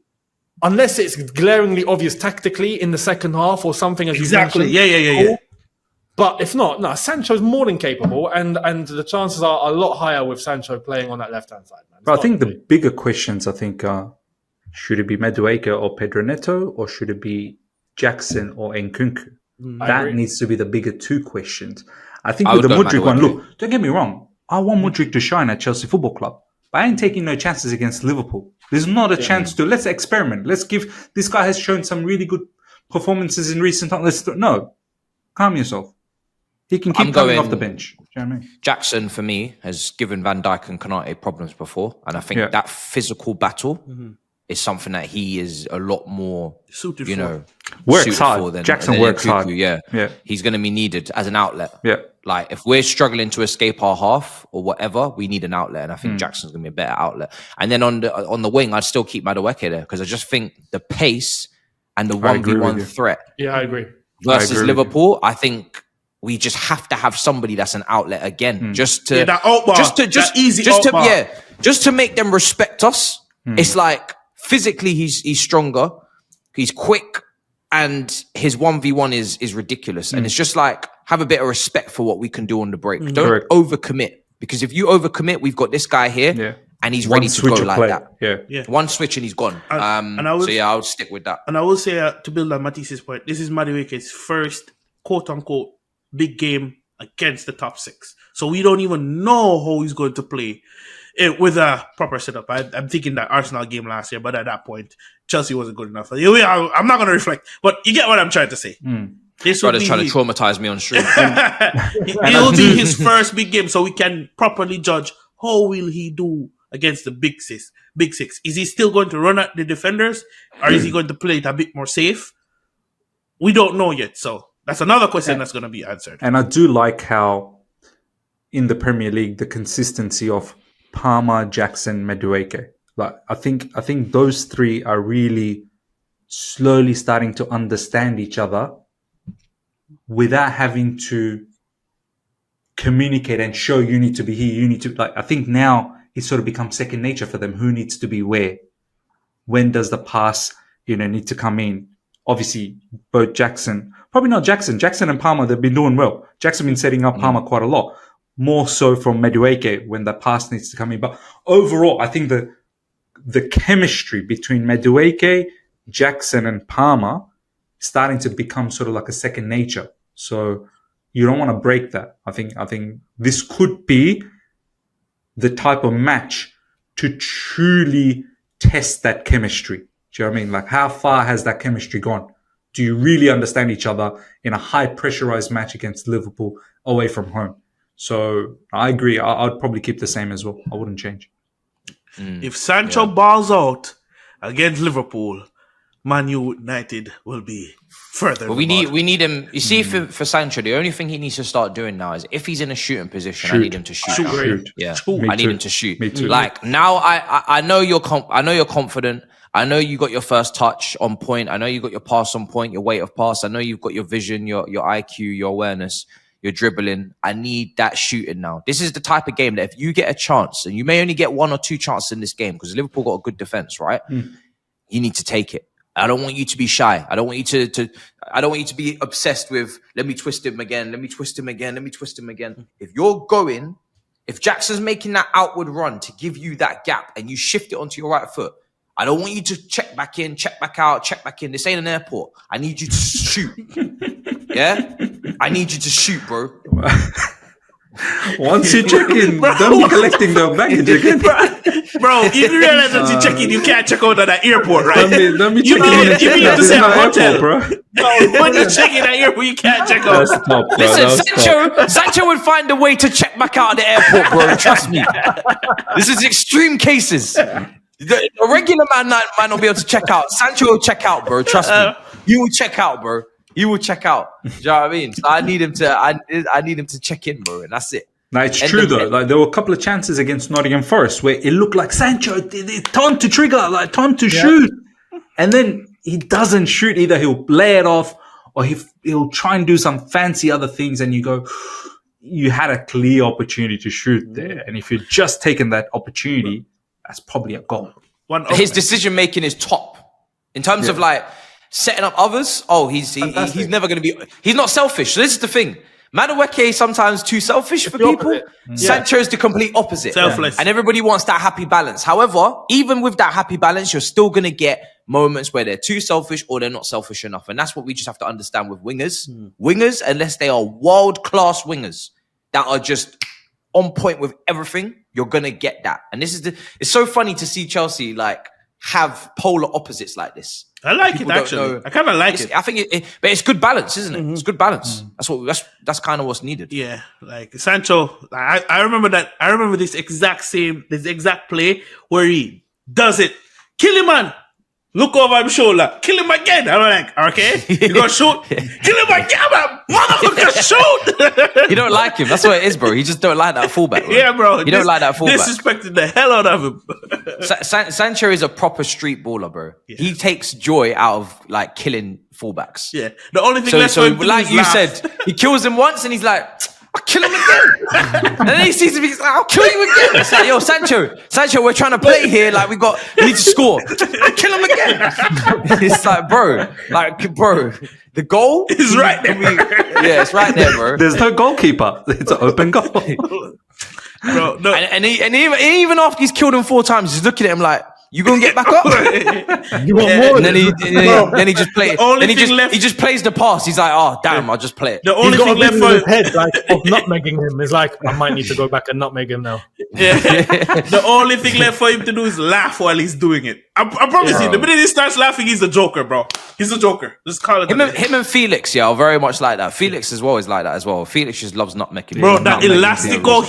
unless it's glaringly obvious tactically in the second half or something, as you mentioned,
Yeah.
But if not, no, Sancho's more than capable, and the chances are a lot higher with Sancho playing on that left-hand side. Man.
But I think the bigger questions, are, should it be Madueke or Pedro Neto, or should it be Jackson or Nkunku? That needs to be the bigger two questions. I think with the Mudryk one, look, don't get me wrong. I want Mudryk to shine at Chelsea Football Club, but I ain't taking no chances against Liverpool. There's not a chance to. Let's experiment. Let's give. This guy has shown some really good performances in recent times. No, calm yourself. He can keep coming off the bench. Do you know what I mean?
Jackson, for me, has given Van Dijk and Konate problems before. And I think that physical battle is something that he is a lot more,
suited
works hard.
Than
Jackson works
Nkunku,
hard.
Yeah. He's going to be needed as an outlet.
Yeah.
Like, if we're struggling to escape our half or whatever, we need an outlet. And I think Jackson's going to be a better outlet. And then on the wing, I'd still keep Madueke there, because I just think the pace and the 1v1 threat.
Yeah, I agree.
Versus Liverpool, I think we just have to have somebody that's an outlet again, just to make them respect us. It's like, physically he's stronger, he's quick, and his 1v1 is ridiculous. And it's just like, have a bit of respect for what we can do on the break. Don't overcommit, because if you overcommit, we've got this guy here and he's ready to go like that.
Yeah.
One switch and he's gone. I'll stick with that.
And I will say, to build on Matisse's point, this is Madueke's first quote unquote big game against the top six. So we don't even know how he's going to play with a proper setup. I'm thinking that Arsenal game last year, but at that point, Chelsea wasn't good enough. I'm not going to reflect, but you get what I'm trying to say. This
brother's trying to traumatize me on stream.
It'll be his first big game, so we can properly judge how will he do against the big six. Is he still going to run at the defenders, or is he going to play it a bit more safe? We don't know yet, so that's another question that's going to be answered.
And I do like how in the Premier League, the consistency of Palmer, Jackson, Madueke. Like, I think those three are really slowly starting to understand each other without having to communicate and show you need to be here, you need to, like, I think now it's sort of become second nature for them. Who needs to be where? When does the pass, need to come in? Obviously, both Jackson and Palmer, they've been doing well. Jackson been setting up Palmer quite a lot. More so from Madueke when the pass needs to come in. But overall, I think the chemistry between Madueke, Jackson and Palmer is starting to become sort of like a second nature. So you don't want to break that. I think this could be the type of match to truly test that chemistry. Do you know what I mean? Like, how far has that chemistry gone? Do you really understand each other in a high pressurized match against Liverpool away from home? So I agree. I'd probably keep the same as well. I wouldn't change.
If Sancho balls out against Liverpool, Man United will be further.
But we need him. You see, for Sancho, the only thing he needs to start doing now is if he's in a shooting position, I need him to shoot.
Shoot.
Yeah,
Me
I need
too.
him to shoot.
Me too.
Like now, I know you're confident. I know you got your first touch on point. I know you got your pass on point, your weight of pass. I know you've got your vision, your IQ, your awareness, your dribbling. I need that shooting now. This is the type of game that if you get a chance, and you may only get 1 or 2 chances in this game because Liverpool got a good defense, right? You need to take it. I don't want you to be shy. I don't want you I don't want you to be obsessed with, let me twist him again. Let me twist him again. Let me twist him again. If Jackson's making that outward run to give you that gap and you shift it onto your right foot, I don't want you to check back in, check back out, check back in. This ain't an airport. I need you to shoot. Yeah? I need you to shoot, bro.
Once you check in, don't be collecting the baggage again.
Bro, if you realize that you check in, you can't check out at that airport, right?
Don't be
You
checking in.
need to say a hotel,
bro.
When you check in at airport, you can't check out.
That's top, bro.
Listen, Sancho would find a way to check back out of the airport, bro. Trust me. This is extreme cases. A regular man might not be able to check out. Sancho will check out, bro. Trust me. He will check out, bro. He will check out. Do you know what I mean? So I need him to check in, bro, and that's it.
Now it's true though. Like there were a couple of chances against Nottingham Forest where it looked like Sancho, time to trigger, like time to shoot, and then he doesn't shoot. Either he'll lay it off, or he'll try and do some fancy other things, and you go, you had a clear opportunity to shoot there, and if you'd just taken that opportunity, that's probably a goal.
His decision making is top in terms of like setting up others. Oh, he's never going to be. He's not selfish. So this is the thing. Madueke is sometimes too selfish for people. Sancho is the complete opposite.
Selfless.
And everybody wants that happy balance. However, even with that happy balance, you're still going to get moments where they're too selfish or they're not selfish enough. And that's what we just have to understand with wingers. Wingers, unless they are world-class wingers that are just on point with everything, you're going to get that. And it's so funny to see Chelsea like have polar opposites like this.
I like it actually. I kind of like it.
I think but it's good balance, isn't it? It's good balance. That's kind of what's needed.
Yeah, like Sancho. I remember that. I remember this exact play where he does it. Kill him, man. Look over his shoulder. Kill him again. I'm like, okay, you gonna shoot? Kill him again, man. Motherfucker, shoot.
You don't like him. That's what it is, bro. You just don't like that fullback. Bro.
Yeah, bro.
You don't like that fullback.
Disrespected the hell out of him.
Sancho is a proper street baller, bro. Yeah. He takes joy out of like killing fullbacks.
Yeah. The only thing left for him to
like
do
you
is
said, he kills him once and he's like, I'll kill him again. And then he sees him, he's like, I'll kill you again. It's like, yo, Sancho, we're trying to play here. Like, we need to score. I'll kill him again. It's like, bro, the goal
is right there.
Yeah, it's right there, bro.
There's no goalkeeper. It's an open goal.
Bro, no.
And even after he's killed him 4 times, he's looking at him like, you gonna get back up?
You want more?
And then he just plays. He just plays the pass. He's like, oh damn, I'll just play it.
The only thing left for
his head, like of nutmegging him, is like, I might need to go back and nutmeg him now.
Yeah. The only thing left for him to do is laugh while he's doing it. I promise you, the minute he starts laughing, he's a joker, bro. He's a joker. Just call it.
Him and Felix, are very much like that. Felix as well is like that as well. Felix just loves nutmegging.
Bro, that elastico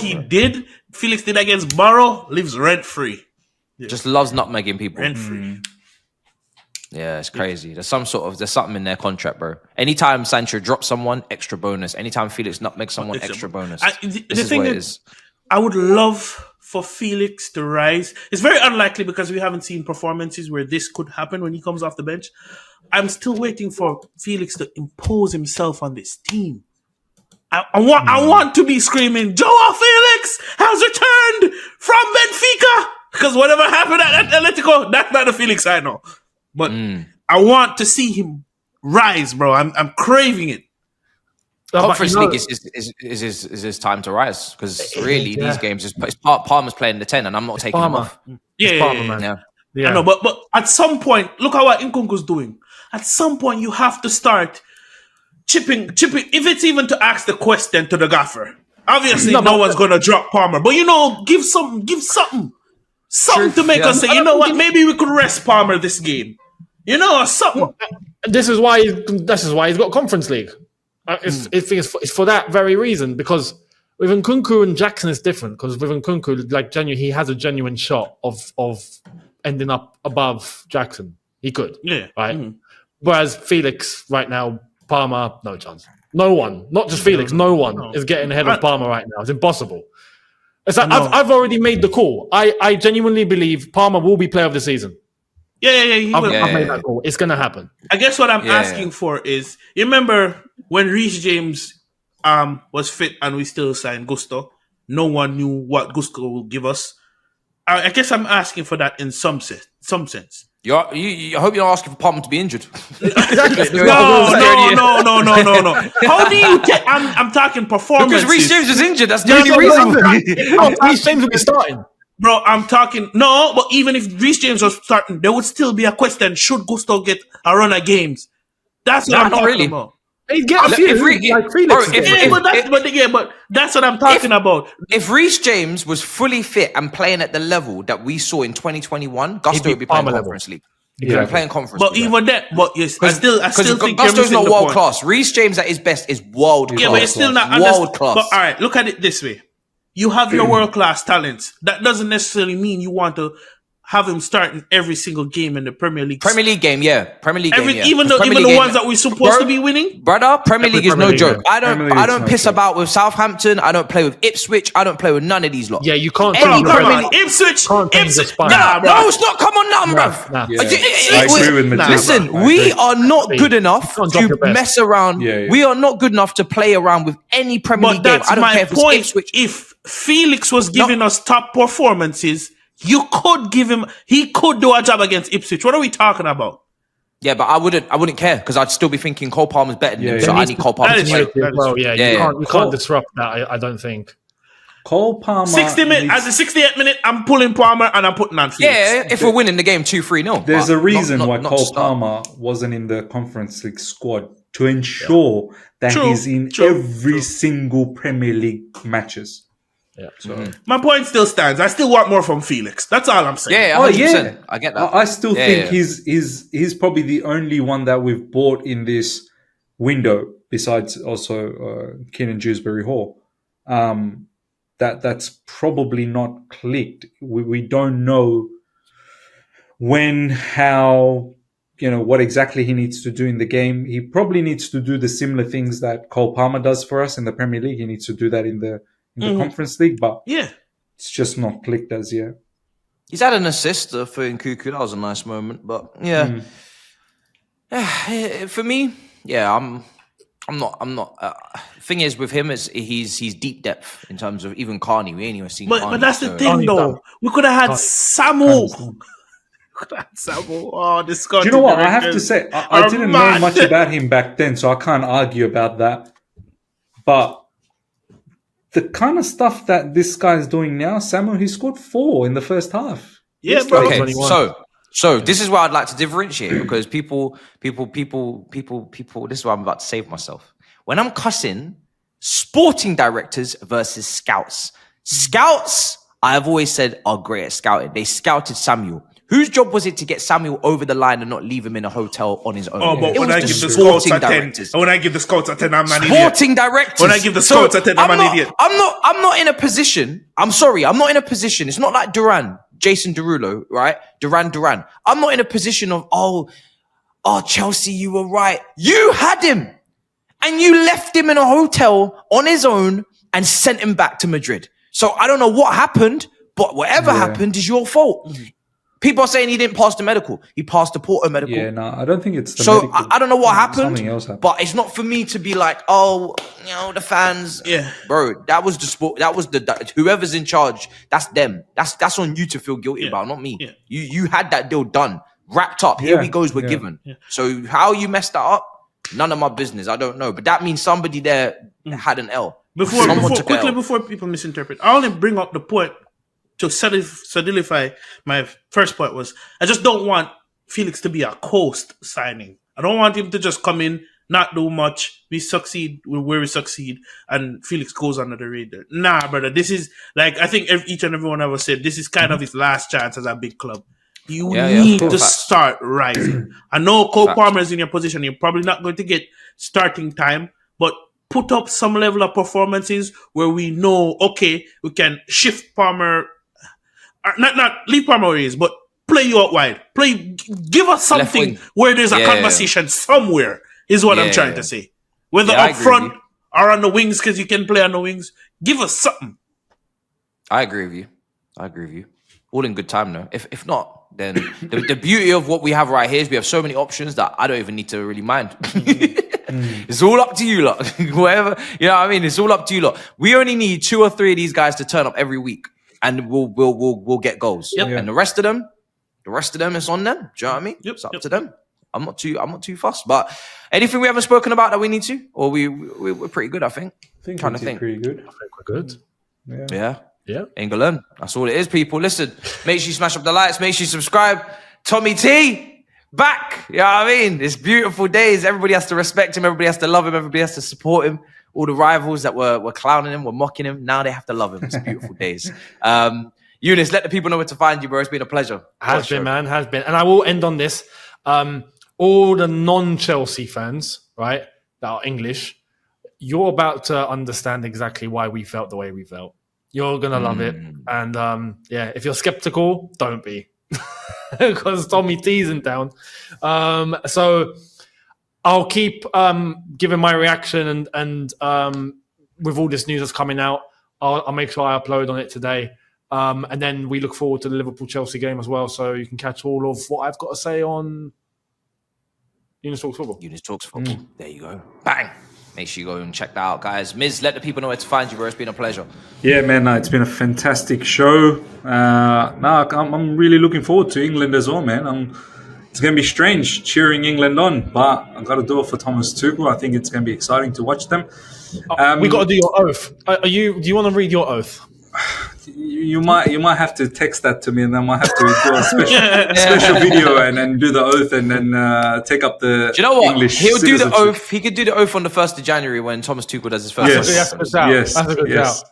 Felix did against Barrow, lives rent free.
Yeah. Just loves nutmegging people.
Rent free.
Yeah, it's crazy. There's something in their contract, bro. Anytime Sancho drops someone, extra bonus. Anytime Felix nutmegs someone, extra bonus. This is what it is.
I would love for Felix to rise. It's very unlikely because we haven't seen performances where this could happen when he comes off the bench. I'm still waiting for Felix to impose himself on this team. I want to be screaming, Joao Felix has returned from Benfica. Because whatever happened at Atletico, that's not the Felix I know. But I want to see him rise, bro. I'm craving it.
Conference League is his time to rise. Because really, these games, Palmer's playing the 10 and I'm not taking him off.
Yeah. I know, but at some point, look at what Nkunku's doing. At some point, you have to start chipping. If it's even to ask the question to the gaffer. Obviously, no one's going to drop Palmer. But, give something. Something to make us say, you know what? Maybe we could rest Palmer this game. Something.
This is why he's got Conference League. It's for that very reason, because With Nkunku and Jackson, it's different because with Nkunku, like he has a genuine shot of ending up above Jackson. He could, right? Mm-hmm. Whereas Felix right now, Palmer, no chance. No one, not just Felix, no one is getting ahead of Palmer right now. It's impossible. It's like I've already made the call. I genuinely believe Palmer will be player of the season.
Yeah.
I've made that call. It's going to happen.
I guess what I'm asking for is, you remember when Reece James was fit and we still signed Gusto? No one knew what Gusto will give us. I guess I'm asking for that in some sense.
I hope you're not asking for Palmer to be injured.
No. How do you take? I'm talking performance.
Because Reece James was injured. That's the only reason.
Reece James will be starting.
Bro, I'm talking... No, but even if Reece James was starting, there would still be a question. Should Gusto get a run of games? That's what I'm talking about.
He'd get a few.
But that's what I'm talking about.
If Reece James was fully fit and playing at the level that we saw in 2021, Gusto would be playing Conference League. He'd be playing Conference League.
But even that... But yes, I still think
Gusto's not world class. Reece James at his best is world class.
Yeah, but it's still not...
World class.
But all right, look at it this way. You have your world-class talents. That doesn't necessarily mean you want to have him start in every single game in the Premier League.
Premier League game, yeah.
Even the ones that we're supposed to be winning.
Brother, Premier League is no joke. I don't piss about with Southampton. I don't play with Ipswich. I don't play with none of these lot.
Yeah, you can't.
Ipswich.
No, it's not. Come on, now, bruv.
I agree with Matilda.
Listen, we are not good enough to mess around. We are not good enough to play around with any Premier League game. I don't care if it's Ipswich.
If Felix was giving us top performances, you could give him. He could do a job against Ipswich. What are we talking about?
Yeah, but I wouldn't care because I'd still be thinking Cole Palmer's better than him. So I need Cole Palmer to play.
Well, you can't disrupt that. I don't think.
Cole Palmer.
60 minutes. As the 68th minute, I'm pulling Palmer and I'm putting on Felix.
Yeah, if we're winning the game 2-3-0.
There's a reason why Cole Palmer wasn't in the Conference League squad to ensure that he's in every single Premier League matches.
Yeah. So
my point still stands. I still want more from Felix. That's all I'm saying.
Yeah, 100%. I get that.
I still think he's probably the only one that we've bought in this window, besides also Keenan Dewsbury Hall. That's probably not clicked. We don't know when, how, what exactly he needs to do in the game. He probably needs to do the similar things that Cole Palmer does for us in the Premier League. He needs to do that in the Conference League, but it's just not clicked as yet.
He's had an assist for Nkunku. That was a nice moment, but for me, I'm not. Thing is, with him, is he's deep depth in terms of even Carney. We ain't even seen.
But that's the thing, though. We could have had Samuel. Oh, this Scottish.
Do you know what? I have to say, I didn't know much about him back then, so I can't argue about that. But the kind of stuff that this guy's doing now, Samuel, he scored 4 in the first half.
Yeah, bro.
Okay, so this is where I'd like to differentiate because people. This is why I'm about to save myself. When I'm cussing, sporting directors versus scouts. Scouts, I've always said, are great at scouting. They scouted Samuel. Whose job was it to get Samuel over the line and not leave him in a hotel on his own?
Oh, but when I give the scouts a 10, when I give the scouts a 10, I'm an idiot.
Sporting directors.
When I give the scouts a 10, I'm an idiot.
I'm not in a position. I'm sorry. I'm not in a position. It's not like Jason Derulo, right? Duran. I'm not in a position of, oh, Chelsea, you were right. You had him. And you left him in a hotel on his own and sent him back to Madrid. So I don't know what happened, but whatever happened is your fault. People are saying he didn't pass the medical. He passed the Porto medical.
Yeah, no, I don't think it's the
medical.
So
I don't know what happened,
something else happened.
But it's not for me to be like, oh, the fans.
Yeah.
Bro, that was the sport. That was whoever's in charge. That's them. That's on you to feel guilty about, not me. Yeah. You had that deal done, wrapped up. Here we goes, we're given. Yeah. So how you messed that up, none of my business. I don't know. But that means somebody there had an L.
Before people misinterpret, I only bring up the point to solidify my first point was I just don't want Felix to be a coast signing. I don't want him to just come in, not do much, we succeed where we succeed, and Felix goes under the radar. Nah, brother, this is like, I think each and every one of us said, this is kind of his last chance as a big club. You need to start rising. I know Cole Palmer is in your position. You're probably not going to get starting time, but put up some level of performances where we know, okay, we can shift Palmer, not leave Palmer where he is, but play you out wide. Give us something
wing.
where there's a conversation somewhere, is what I'm trying to say. Whether
I
up front or on the wings, because you can play on the wings, give us something.
I agree with you. All in good time, though. If not, then the beauty of what we have right here is we have so many options that I don't even need to really mind. It's all up to you lot. Whatever, you know what I mean? It's all up to you lot. We only need 2 or 3 of these guys to turn up every week, and we'll get goals.
Yep.
And the rest of them, it's on them. Do you know what I mean?
Yep.
It's up to them. I'm not too fussed. But anything we haven't spoken about that we need to, or we're pretty good, I think. Trying to think.
Pretty good.
I think we're good.
Yeah. England. That's all it is, people. Listen, make sure you smash up the likes. Make sure you subscribe. Tommy T, back. You know what I mean? It's beautiful days. Everybody has to respect him. Everybody has to love him. Everybody has to support him. All the rivals that were clowning him, were mocking him. Now they have to love him. It's beautiful days. Younes, let the people know where to find you, bro. It's been a pleasure.
Has been. And I will end on this. All the non-Chelsea fans, right, that are English, you're about to understand exactly why we felt the way we felt. You're going to love it. And if you're skeptical, don't be. Because Tommy T's in town. So I'll keep giving my reaction and with all this news that's coming out, I'll make sure I upload on it today. And then we look forward to the Liverpool-Chelsea game as well. So you can catch all of what I've got to say on Younes Talks Football.
Younes Talks Football. There you go. Bang. Make sure you go and check that out, guys. Miz, let the people know where to find you, bro. It's been a pleasure.
Yeah, man, it's been a fantastic show. I'm really looking forward to England as well, man. It's going to be strange cheering England on, but I've got to do it for Thomas Tuchel. I think it's going to be exciting to watch them.
We got to do your oath. Do you want to read your oath?
You might have to text that to me, and then I might have to do a special video and then do the oath and then take up the
do you know what?
English
He'll do the
citizenship.
oath. He could do the oath on the 1st of January when Thomas Tuchel does his first.
Yes.
That's a good shout.
Yes.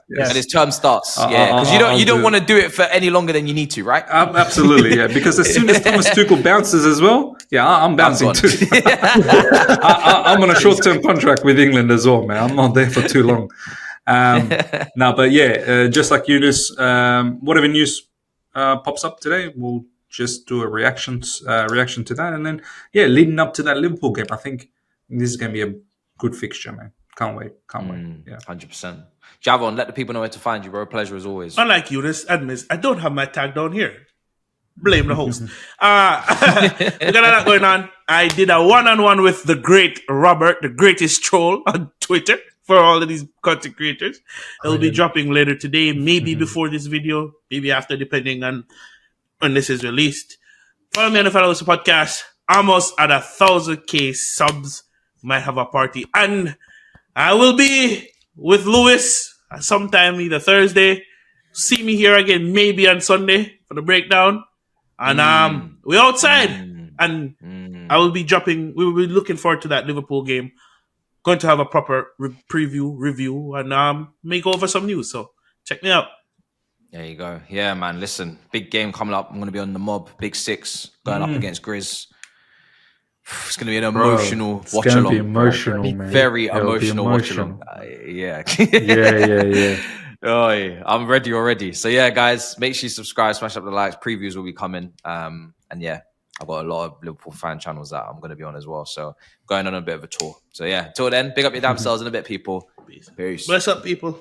And his term starts. Because you don't want to do it for any longer than you need to, right?
Absolutely, yeah. Because as soon as Thomas Tuchel bounces as well, I'm bouncing too. I'm on a short-term contract with England as well, man. I'm not there for too long. Just like Younes, whatever news pops up today, we'll just do a reaction to that, and then leading up to that Liverpool game, I think this is going to be a good fixture, man. Can't wait. Yeah,
100%. Javon, let the people know where to find you, bro. Pleasure as always.
Unlike Younes, admits I don't have my tag down here. Blame the host. We got a lot going on. I did a one-on-one with the great Robert, the greatest troll on Twitter. For all of these content creators, it'll be dropping later today, maybe before this video, maybe after, depending on when this is released. Follow me on the Followers Podcast. Almost at 1,000k subs. Might have a party, and I will be with Lewis sometime either Thursday. See me here again, maybe on Sunday for the breakdown. And we're outside, and I will be dropping. We will be looking forward to that Liverpool game. Going to have a proper review, and make over some news. So check me out.
There you go. Yeah, man. Listen, big game coming up. I'm going to be on the mob. Big 6 going up against Grizz. It's going to be an emotional watch along.
It's going to be emotional, man.
Very emotional watch along. Yeah. Oh, yeah. I'm ready already. So yeah, guys, make sure you subscribe, smash up the likes. Previews will be coming. And yeah, I've got a lot of Liverpool fan channels that I'm going to be on as well. So going on a bit of a tour. So yeah, till then, big up your damn selves in a bit, people. Peace.
Bless up, people.